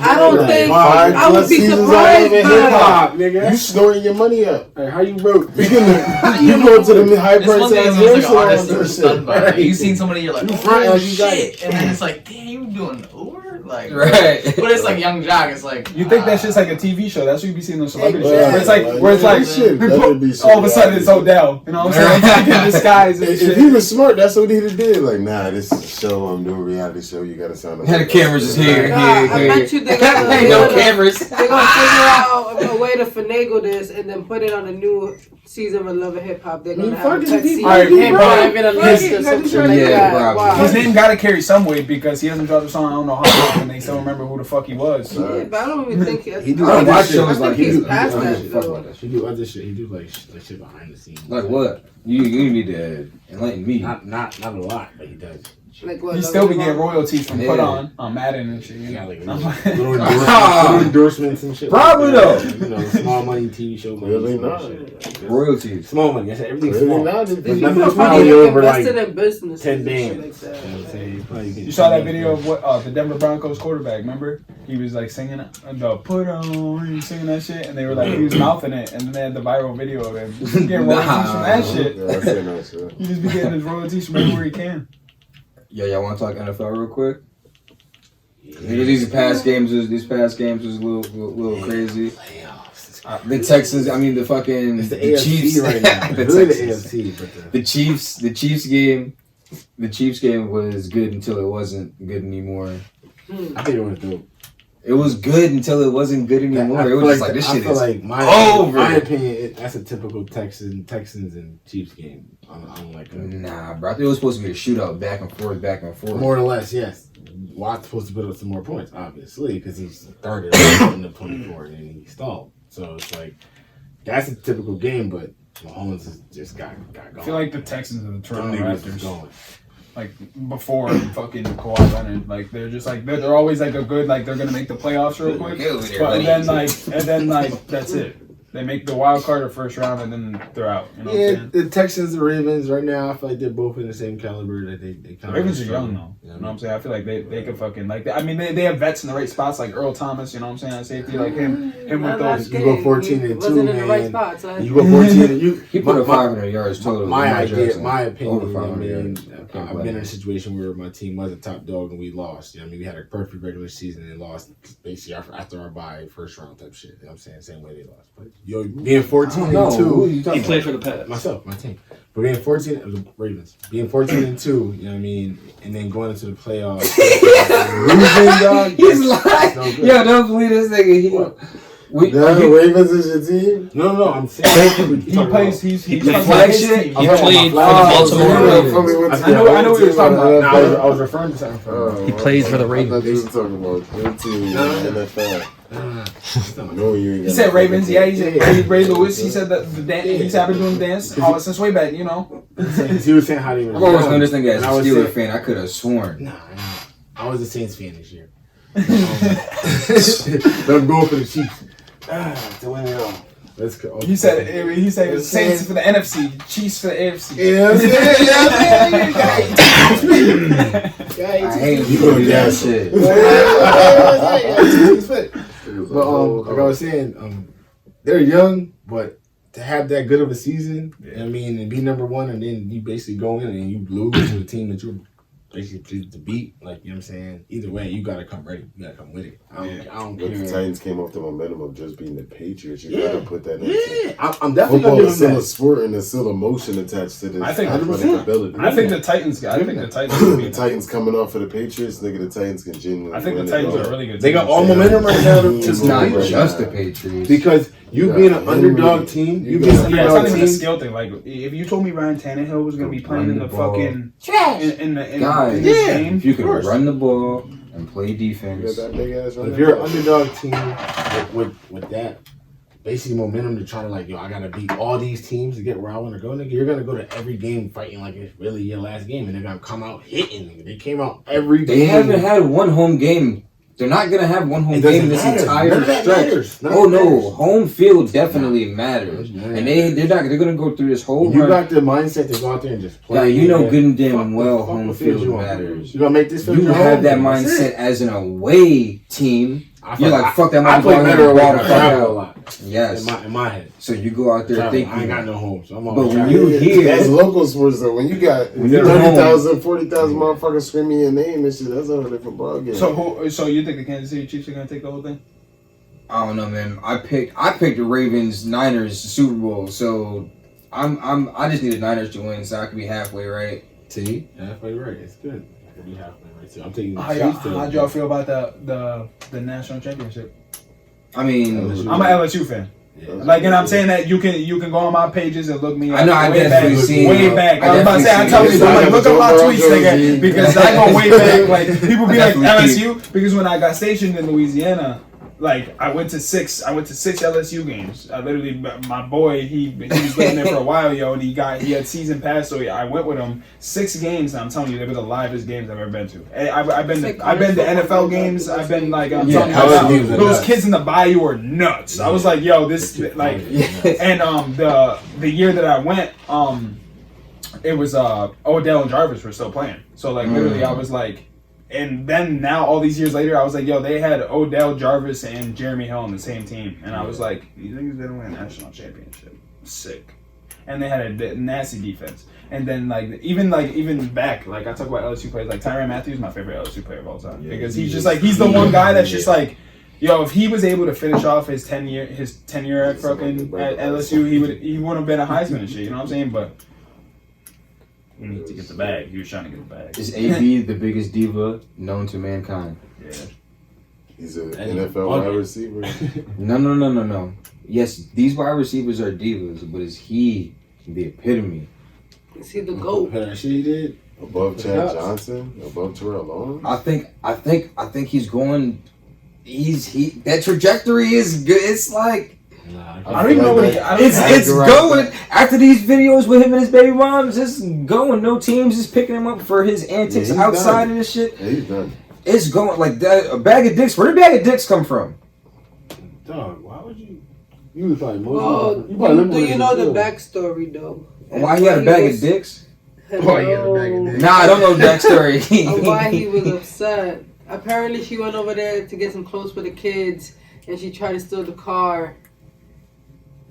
I don't think Five I would plus be seasons surprised. all over But Hip-hop, nigga. You snorting your money up. Hey, how you broke? You go to the high It's one price thing ass when hair it's like an artist salons that's and stunned by it. shit. You've seen somebody, you're like, You front oh like you got shit, it. and then it's like, damn, you doing Uber? Like, Right. But it's like Young Jock. It's like You think that shit's like a TV show? That's what you be seeing on celebrity Yeah, shows. Where it's like shit, people, that would be shit. all of a sudden it's Odell. You know what I'm saying? Like in disguise and If shit. he was smart, that's what he'd have did. Like, nah, this is a show. I'm doing a reality show. You gotta sound like Yeah, the cameras is here. I bet you they're Ain't no cameras. They're gonna figure out a way to finagle this and then put it on a new season of Love and Hip Hop. They're gonna have a cut scene. Alright, And bro. I'm gonna list or some shit like Yeah, that. probably. Wow. His name gotta carry some weight because he hasn't dropped a song I don't know how long and they still remember who the fuck he was. Yeah, but I don't even think He do I don't other watch shit. shows I like think he he's do. past I don't that, give a fuck though. about that He shit. do other shit. He do like shit behind the scenes. Like what? You need to enlighten me. Not a lot, but he does. Like what? He Love still and be Hip getting Hop? royalties from Yeah. Put On Madden and shit. He You got know? like I'm like- little endorsements and shit. Probably like that. You know, small money TV shows. Really small not. shit. Royalties. Small money. I said everything's Really small. not. There's He's nothing that's probably probably over invested like in business 10 and shit bands. like that. You know what I'm saying? He's probably getting You saw that 10 video bands. of what the Denver Broncos quarterback, remember? He was like singing the Put On, he was singing that shit, and they were like, he was mouthing it, and then they had the viral video of him. He was getting royalties from that shit. Yeah, I say no, sir. He just be getting his royalties from everywhere he can. Yo, y'all want to talk NFL real quick? These past games was a little crazy. The Texans, I mean the fucking It's the AFC Chiefs right now. the It's really Texans. the AFC, but The Chiefs game was good until it wasn't good anymore. I think it was dope. It was good until it wasn't good anymore. I It feel was just like this I shit feel is like over. my opinion, that's a typical Texans and Chiefs game. I'm like Nah, bro. I think it was supposed to be a shootout, back and forth. more or less, yes. Watt's supposed to put up some more points, obviously, because he started in the 24 and then he stalled. So it's like that's a typical game, but Mahomes has just got going. I feel like the Texans and the Them Toronto niggas is Raptors, going. like before fucking Kawhi Leonard, like they're just like they're always like a good like they're gonna make the playoffs real quick, but then that's it. They make the wild card or first round and then they're out. You know what I'm saying? The Texans and Ravens right now, I feel like they're both in the same caliber. That they kind The of Ravens are young though. You know what I'm saying? I feel like they could fucking like. I mean, they have vets in the right spots like Earl Thomas. You know what I'm saying? At safety, like him with those. You go 14-2, wasn't in the right man. spot. So You go 14 and you. He put up 500 yards total. My Jackson. opinion. Over 500 I mean, yards. I've been in a situation where my team was a top dog and we lost. You know what I mean, we had a perfect regular season and lost basically after our bye, first round type shit. You know what I'm saying? Same way they lost. But being 14-2, He played for the Pats. myself, my team. But being 14, it was the Ravens. Being 14-2, you know what I mean, and then going into the playoffs, losing, dog. He's that's like, no good. yo, don't believe this nigga. The Ravens is your team? No, I'm saying He plays. He's the talking flag about his shit? team. He played for the Baltimore Baltimore Ravens. I know what he was talking about. I was referring to something. He plays for the I thought you Ravens. were talking about your team in the NFL. No, you ain't He got said no Ravens. Yeah, he football. said Ray Lewis. He said that the dance. He's happy doing dance since way back. You know. he was saying how they were. I've always known this nigga as And a I was Steelers saying- fan. I could have sworn. Nah, I was a Saints fan this year. But I'm going for the Chiefs. To win it all. Let's go. He said Saints for the NFC, Chiefs for the AFC. Yeah, I hate You you gonna that gas shit. But like I was saying, they're young, but to have that good of a season, I mean, and be number one, and then you basically go in and you lose to a team that you're basically to beat, like, you know what I'm saying? Either way, you gotta come ready. You gotta come with it. I don't But the care. Titans came off the momentum of just being the Patriots. You gotta put that in. I'm definitely Football gonna is give still them a that. sport and there's still emotion attached to this. I think unpredictability. I think the Titans. I think the Titans. Will the be Titans coming off for the Patriots, nigga, the Titans can genuinely I think the win Titans it are all. really good. They got team. all momentum right now to It's to not beat. just the Patriots. Because you being an underdog team, you being an Yeah, it's not underdog even a team. skill thing. Like, if you told me Ryan Tannehill was gonna be playing in the Run the ball. fucking in Guys, this game, if you can of course. run the ball and play You defense, got that big ass But running if you're an back. underdog team with that basically momentum to try to like, yo, I gotta beat all these teams to get where I want to go, nigga, you're gonna go to every game fighting like it's really your last game, and they're gonna come out hitting. Nigga. They came out every they game. haven't had one home game. They're not gonna have one home It doesn't game this matter. None entire of that stretch. matters. None Oh of that no, matters. home field definitely matters, Yeah. and they're gonna go through this whole You run. got the mindset to go out there and just play. Yeah, you know nigga. good and damn Fuck the- well fuck home what field field you want. matters. You gonna make this field You your have home, that nigga. That's mindset it. as an away team. You're like, fuck that I play motherfucker, better ball when the I fuck travel out. a lot. Yes. In my head. So you go out there Travel. thinking. I ain't got no home, so I'm But always when traveling. you hear That's local sports though. When you got When you're home. 30,000, 40,000 motherfuckers screaming your name and shit, that's a whole different ballgame. So you think the Kansas City Chiefs are gonna take the whole thing? I don't know, man. I picked the Ravens Niners Super Bowl, so I just need the Niners to win, so I can be halfway right. See, halfway right. It's good. I can be halfway right too. I'm taking the Chiefs. How'd y'all feel about the national championship? I mean, I'm an LSU fan. Yeah. Like, and I'm saying that you can go on my pages and look me up. I know, I way definitely back, seen way it. back. I I was about to say, I tell definitely people, seen like, it. look up my Joe tweets, Burrow nigga, jersey. because I go way back. Like, people be I like definitely LSU, because when I got stationed in Louisiana, like, I went to six LSU games. I literally, my boy, he was living there for a while, yo, and he had season pass, so I went with him 6 games. And I'm telling you, they were the livest games I've ever been to. I've been to NFL games. I've been like, I'm telling you, LSU games are those nuts. kids in the bayou are nuts. I was like, yo, this like, and the year that I went, it was Odell and Jarvis were still playing. So like literally, I was like. And then now, all these years later, I was like, yo, they had Odell, Jarvis, and Jeremy Hill on the same team. And I was like, these niggas didn't win a national championship. Sick. and they had a nasty defense. And then even back, like I talk about LSU players, like Tyrann Matthew is my favorite LSU player of all time because he's just like he's the one guy that's just like, yo, if he was able to finish off his tenure at fucking at LSU, he would have been a Heisman and shit. You know what I'm saying? But he needs to get the bag. He was trying to get the bag. Is AB the biggest diva known to mankind? Yeah. He's an NFL wide receiver. No. Yes, these wide receivers are divas, but is he the epitome? Is he the GOAT? That shit he did. Above Chad Johnson, above Terrell Owens. I think he's going. That trajectory is good. It's like I don't even know what it's going after these videos with him and his baby moms. It's going. No teams is picking him up for his antics outside of this shit. Yeah, he's done. It's going like that. A bag of dicks. Where did a bag of dicks come from? Dog, why would you? You was probably Well, do you know the backstory though? Why he had a bag of dicks? Why he had a bag of dicks? Nah, I don't know the backstory. Of why he was upset. Apparently, she went over there to get some clothes for the kids, and she tried to steal the car.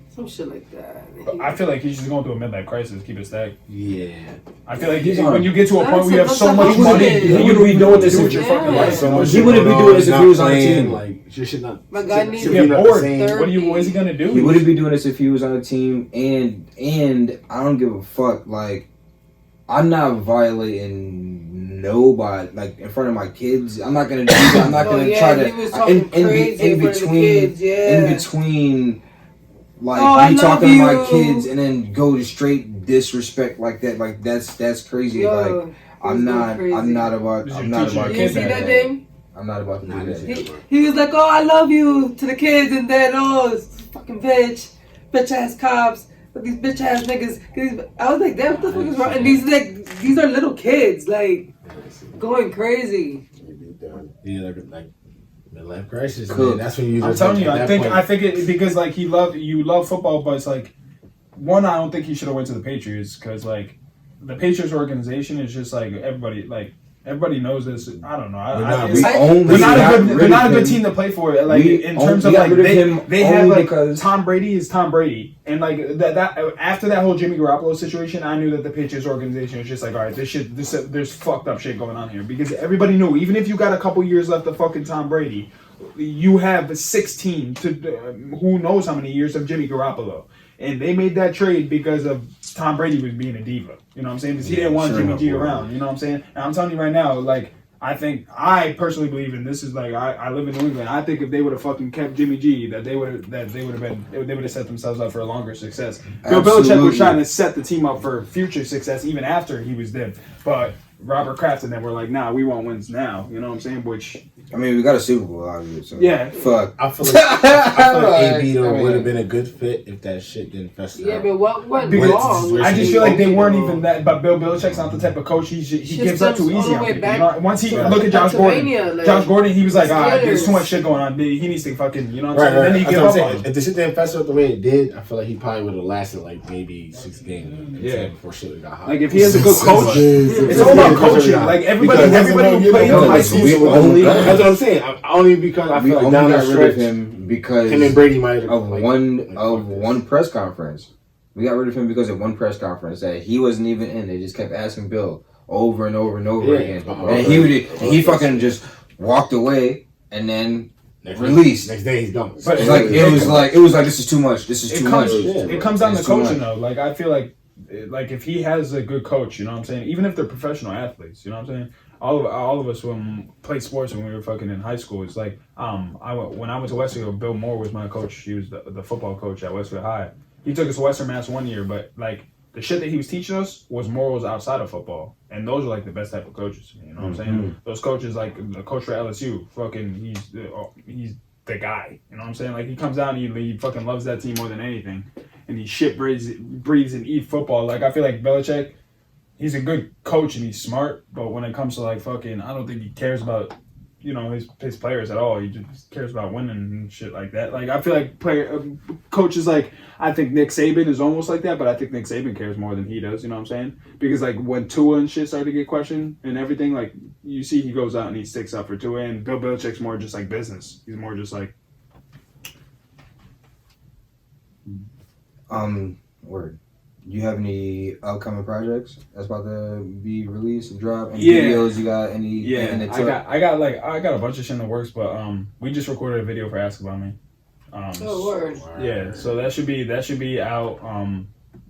Some shit like that. I feel like he's just going through a midlife crisis. Keep it stacked. Yeah. I feel like when you get to a point where you have That's so a much bullshit. money, He wouldn't be doing this do if with your fucking life. So much He wouldn't be doing this if he was on a team. Like, you should not. My guy needs to to get be bored. therapy. What is he gonna do? He wouldn't be doing this if he was on a team, and I don't give a fuck. Like, I'm not violating nobody. Like in front of my kids, I'm not gonna do that. I'm not gonna try to he was talking crazy in front of the kids, in between. Like I me love talking to my you. kids and then go to straight disrespect like that. Like that's crazy. Yo, like I'm not about. Did I'm you not teach your about. You kids see that. that, Dame? I'm not about to do that. He was like, "Oh, I love you" to the kids, and then it's fucking bitch ass cops, but these bitch ass niggas. I was like, "Damn, what the fuck is wrong?" And these are little kids, like going crazy. Yeah, like midlife crisis. Cool. Man. That's when you. I'm telling you, I think it because like you love football, but it's like one. I don't think he should have went to the Patriots because like the Patriots organization is just like everybody knows this. I don't know. They're not a good team to play for. Like in terms of like they have like Tom Brady is Tom Brady, and like that after that whole Jimmy Garoppolo situation, I knew that the Patriots organization was just like, all right, there's fucked up shit going on here because everybody knew even if you got a couple years left of fucking Tom Brady, you have 16 to who knows how many years of Jimmy Garoppolo. And they made that trade because of Tom Brady was being a diva. You know what I'm saying? Because he didn't want Jimmy G around. You know what I'm saying? And I'm telling you right now, like, I personally believe, and this is like, I live in New England. I think if they would have fucking kept Jimmy G, they would have set themselves up for a longer success. Bill Belichick was trying to set the team up for future success even after he was dead. But Robert Kraft and them were like, nah, we want wins now. You know what I'm saying? Which, I mean, we got a Super Bowl out of it, so yeah. Fuck. I feel like AB would have been a good fit if that shit didn't fester up. Yeah, but what went Because wrong? I just feel like they weren't even that. But Bill Belichick's not the type of coach he gives up too easy on people. You know? Once he look at Josh Gordon, he was like, there's too much shit going on. He needs to fucking, you know what I'm saying? And then he gave up on it. If the shit didn't fester up the way it did, I feel like he probably would have lasted like maybe 6 games. Yeah, before shit got hot. Like if he has a good coach, it's all about coaching. Like everybody who played in high school. That's what I'm saying. Only because I feel like down got the rid of stretch, him because him and Brady might have of one press conference. We got rid of him because of one press conference that he wasn't even in. They just kept asking Bill over and over and over again, and he fucking just walked away and then released. Next day he's gone. But it was like this is too much. This is too much. It comes down to coaching though. Like I feel like if he has a good coach, you know what I'm saying. Even if they're professional athletes, you know what I'm saying. All of us when played sports when we were fucking in high school, it's like when I went to Westfield, Bill Moore was my coach. He was the football coach at Westfield High. He took us to Western Mass one year, but like the shit that he was teaching us was morals outside of football, and those are like the best type of coaches. You know what I'm saying? Those coaches, like the coach for LSU, fucking he's the guy. You know what I'm saying? Like he comes out and he fucking loves that team more than anything, and he shit breathes and eat football. Like I feel like Belichick. He's a good coach and he's smart, but when it comes to like fucking, I don't think he cares about, you know, his players at all. He just cares about winning and shit like that. Like I feel like coaches like I think Nick Saban is almost like that, but I think Nick Saban cares more than he does. You know what I'm saying? Because like when Tua and shit started to get questioned and everything, like you see he goes out and he sticks up for Tua, and Bill Belichick's more just like business. He's more just like word. You have any upcoming projects that's about to be released and drop? Any Yeah. videos? You got any? Yeah, I got a bunch of shit in the works, but we just recorded a video for Ask About Me. Word. Yeah, so that should be out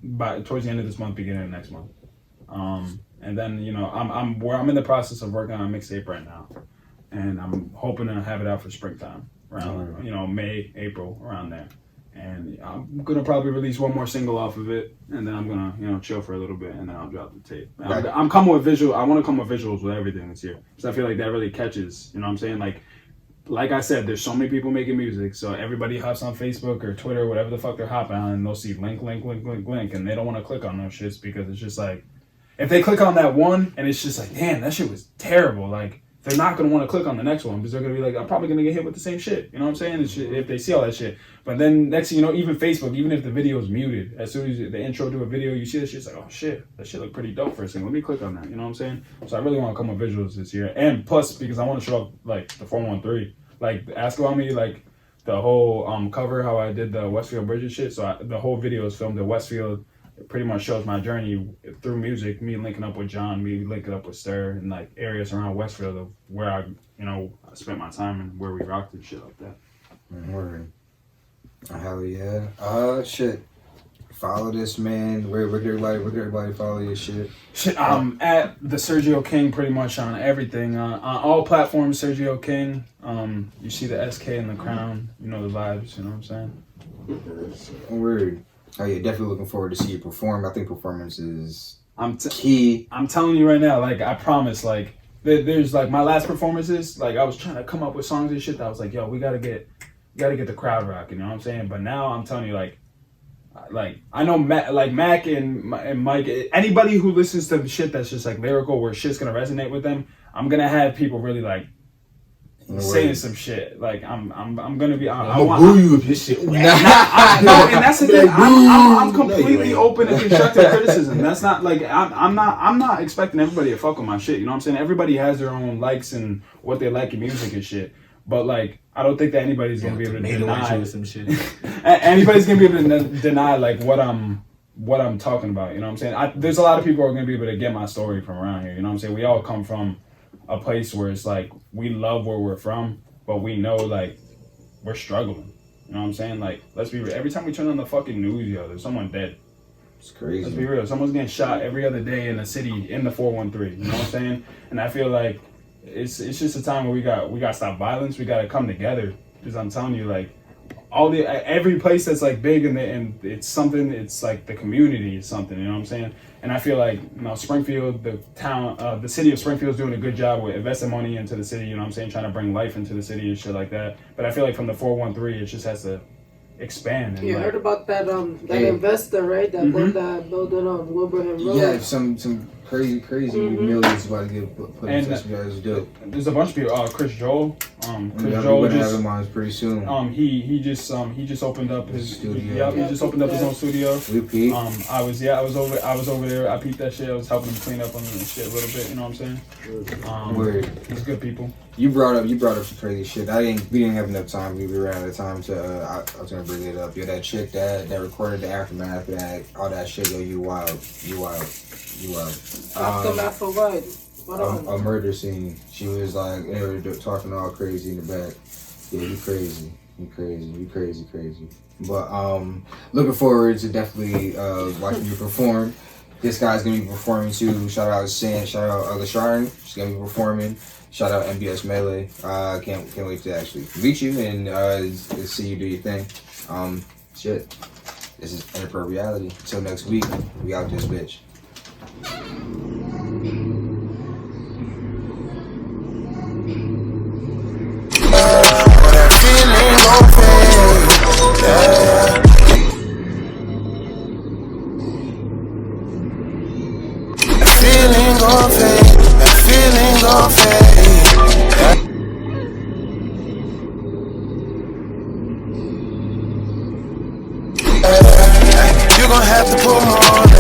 by towards the end of this month, beginning of next month. And then I'm in the process of working on a mixtape right now, and I'm hoping to have it out for springtime around May, April, around there. And I'm gonna probably release one more single off of it, and then I'm gonna chill for a little bit, and then I'll drop the tape. Right. I'm coming with visual. I want to come with visuals with everything this year, because I feel like that really catches. You know what I'm saying? Like I said, there's so many people making music, so everybody hops on Facebook or Twitter, whatever the fuck they're hopping on, and they'll see link, and they don't want to click on those shits because it's just like, if they click on that one and it's just like, damn, that shit was terrible, like, they're not going to want to click on the next one because they're going to be like, I'm probably going to get hit with the same shit. You know what I'm saying? If they see all that shit. But then next thing you know, even Facebook, even if the video is muted, as soon as the intro to a video, you see that shit, it's like, oh shit, that shit look pretty dope for a second. Let me click on that. You know what I'm saying? So I really want to come with visuals this year. And plus, because I want to show up like the 413. Like, Ask About Me, like the whole cover, how I did the Westfield Bridges shit. So the whole video is filmed at Westfield. It pretty much shows my journey through music, me linking up with John, me linking up with Stir, and like areas around Westfield of where I spent my time and where we rocked and shit like that. Word. Hell yeah. Shit. Follow this man. Where can everybody follow your shit? Shit, at the Sergio King pretty much on everything. On all platforms, Sergio King. You see the SK in the crown. You know the vibes, you know what I'm saying? Word. Oh yeah, definitely looking forward to see you perform. I think performance is key. I'm telling you right now, like, I promise, like, there's like my last performances, like, I was trying to come up with songs and shit that I was like, yo, we gotta get the crowd rocking, you know what I'm saying? But now I'm telling you, like I know Mac and Mike, anybody who listens to the shit that's just like lyrical, where shit's gonna resonate with them, I'm gonna have people really like saying some shit. Like I'm gonna be. I want boo you with this shit. No, and that's the thing. I'm completely open to constructive criticism. That's not like I'm not expecting everybody to fuck with my shit. You know what I'm saying? Everybody has their own likes and what they like in music and shit. But like, I don't think that anybody's gonna be able to deny some shit. anybody's gonna be able to deny like what I'm talking about. You know what I'm saying? There's a lot of people who are gonna be able to get my story from around here. You know what I'm saying? We all come from a place where it's like we love where we're from, but we know like we're struggling. You know what I'm saying? Like, let's be real. Every time we turn on the fucking news, yo, there's someone dead. It's crazy. Let's be real. Someone's getting shot every other day in the city in the 413. You know what I'm saying? And I feel like it's just a time where we got to stop violence. We got to come together. Because I'm telling you, like, every place that's like big and it's something. It's like the community is something. You know what I'm saying? And I feel like, Springfield, the city of Springfield is doing a good job with investing money into the city. You know what I'm saying? Trying to bring life into the city and shit like that. But I feel like from the 413, it just has to expand. And you heard about that investor, right? That bought that building on Wilbraham Road. Yeah, some crazy millions about to get put into this guy's dope. There's a bunch of people. Chris Joel. Joel just have him on pretty soon. He just opened up his studio. He just opened up his own studio. Repeat. I was over there. I peeped that shit. I was helping him clean up on the shit a little bit. You know what I'm saying? Word. He's good people. You brought up some crazy shit. We didn't have enough time. We ran out of time to. I was gonna bring it up. Yo, that chick that recorded the aftermath of that, all that shit. Yo, you wild. Aftermath for what? A murder scene. She was like, they were talking all crazy in the back. Yeah, you crazy. But looking forward to definitely watching you perform. This guy's gonna be performing too. Shout out San. Shout out LaSharn. She's gonna be performing. Shout out MBS Melee. Can't wait to actually meet you and see you do your thing. Shit. This is Inappropreality. Until next week, we out this bitch. You gon' have to put more on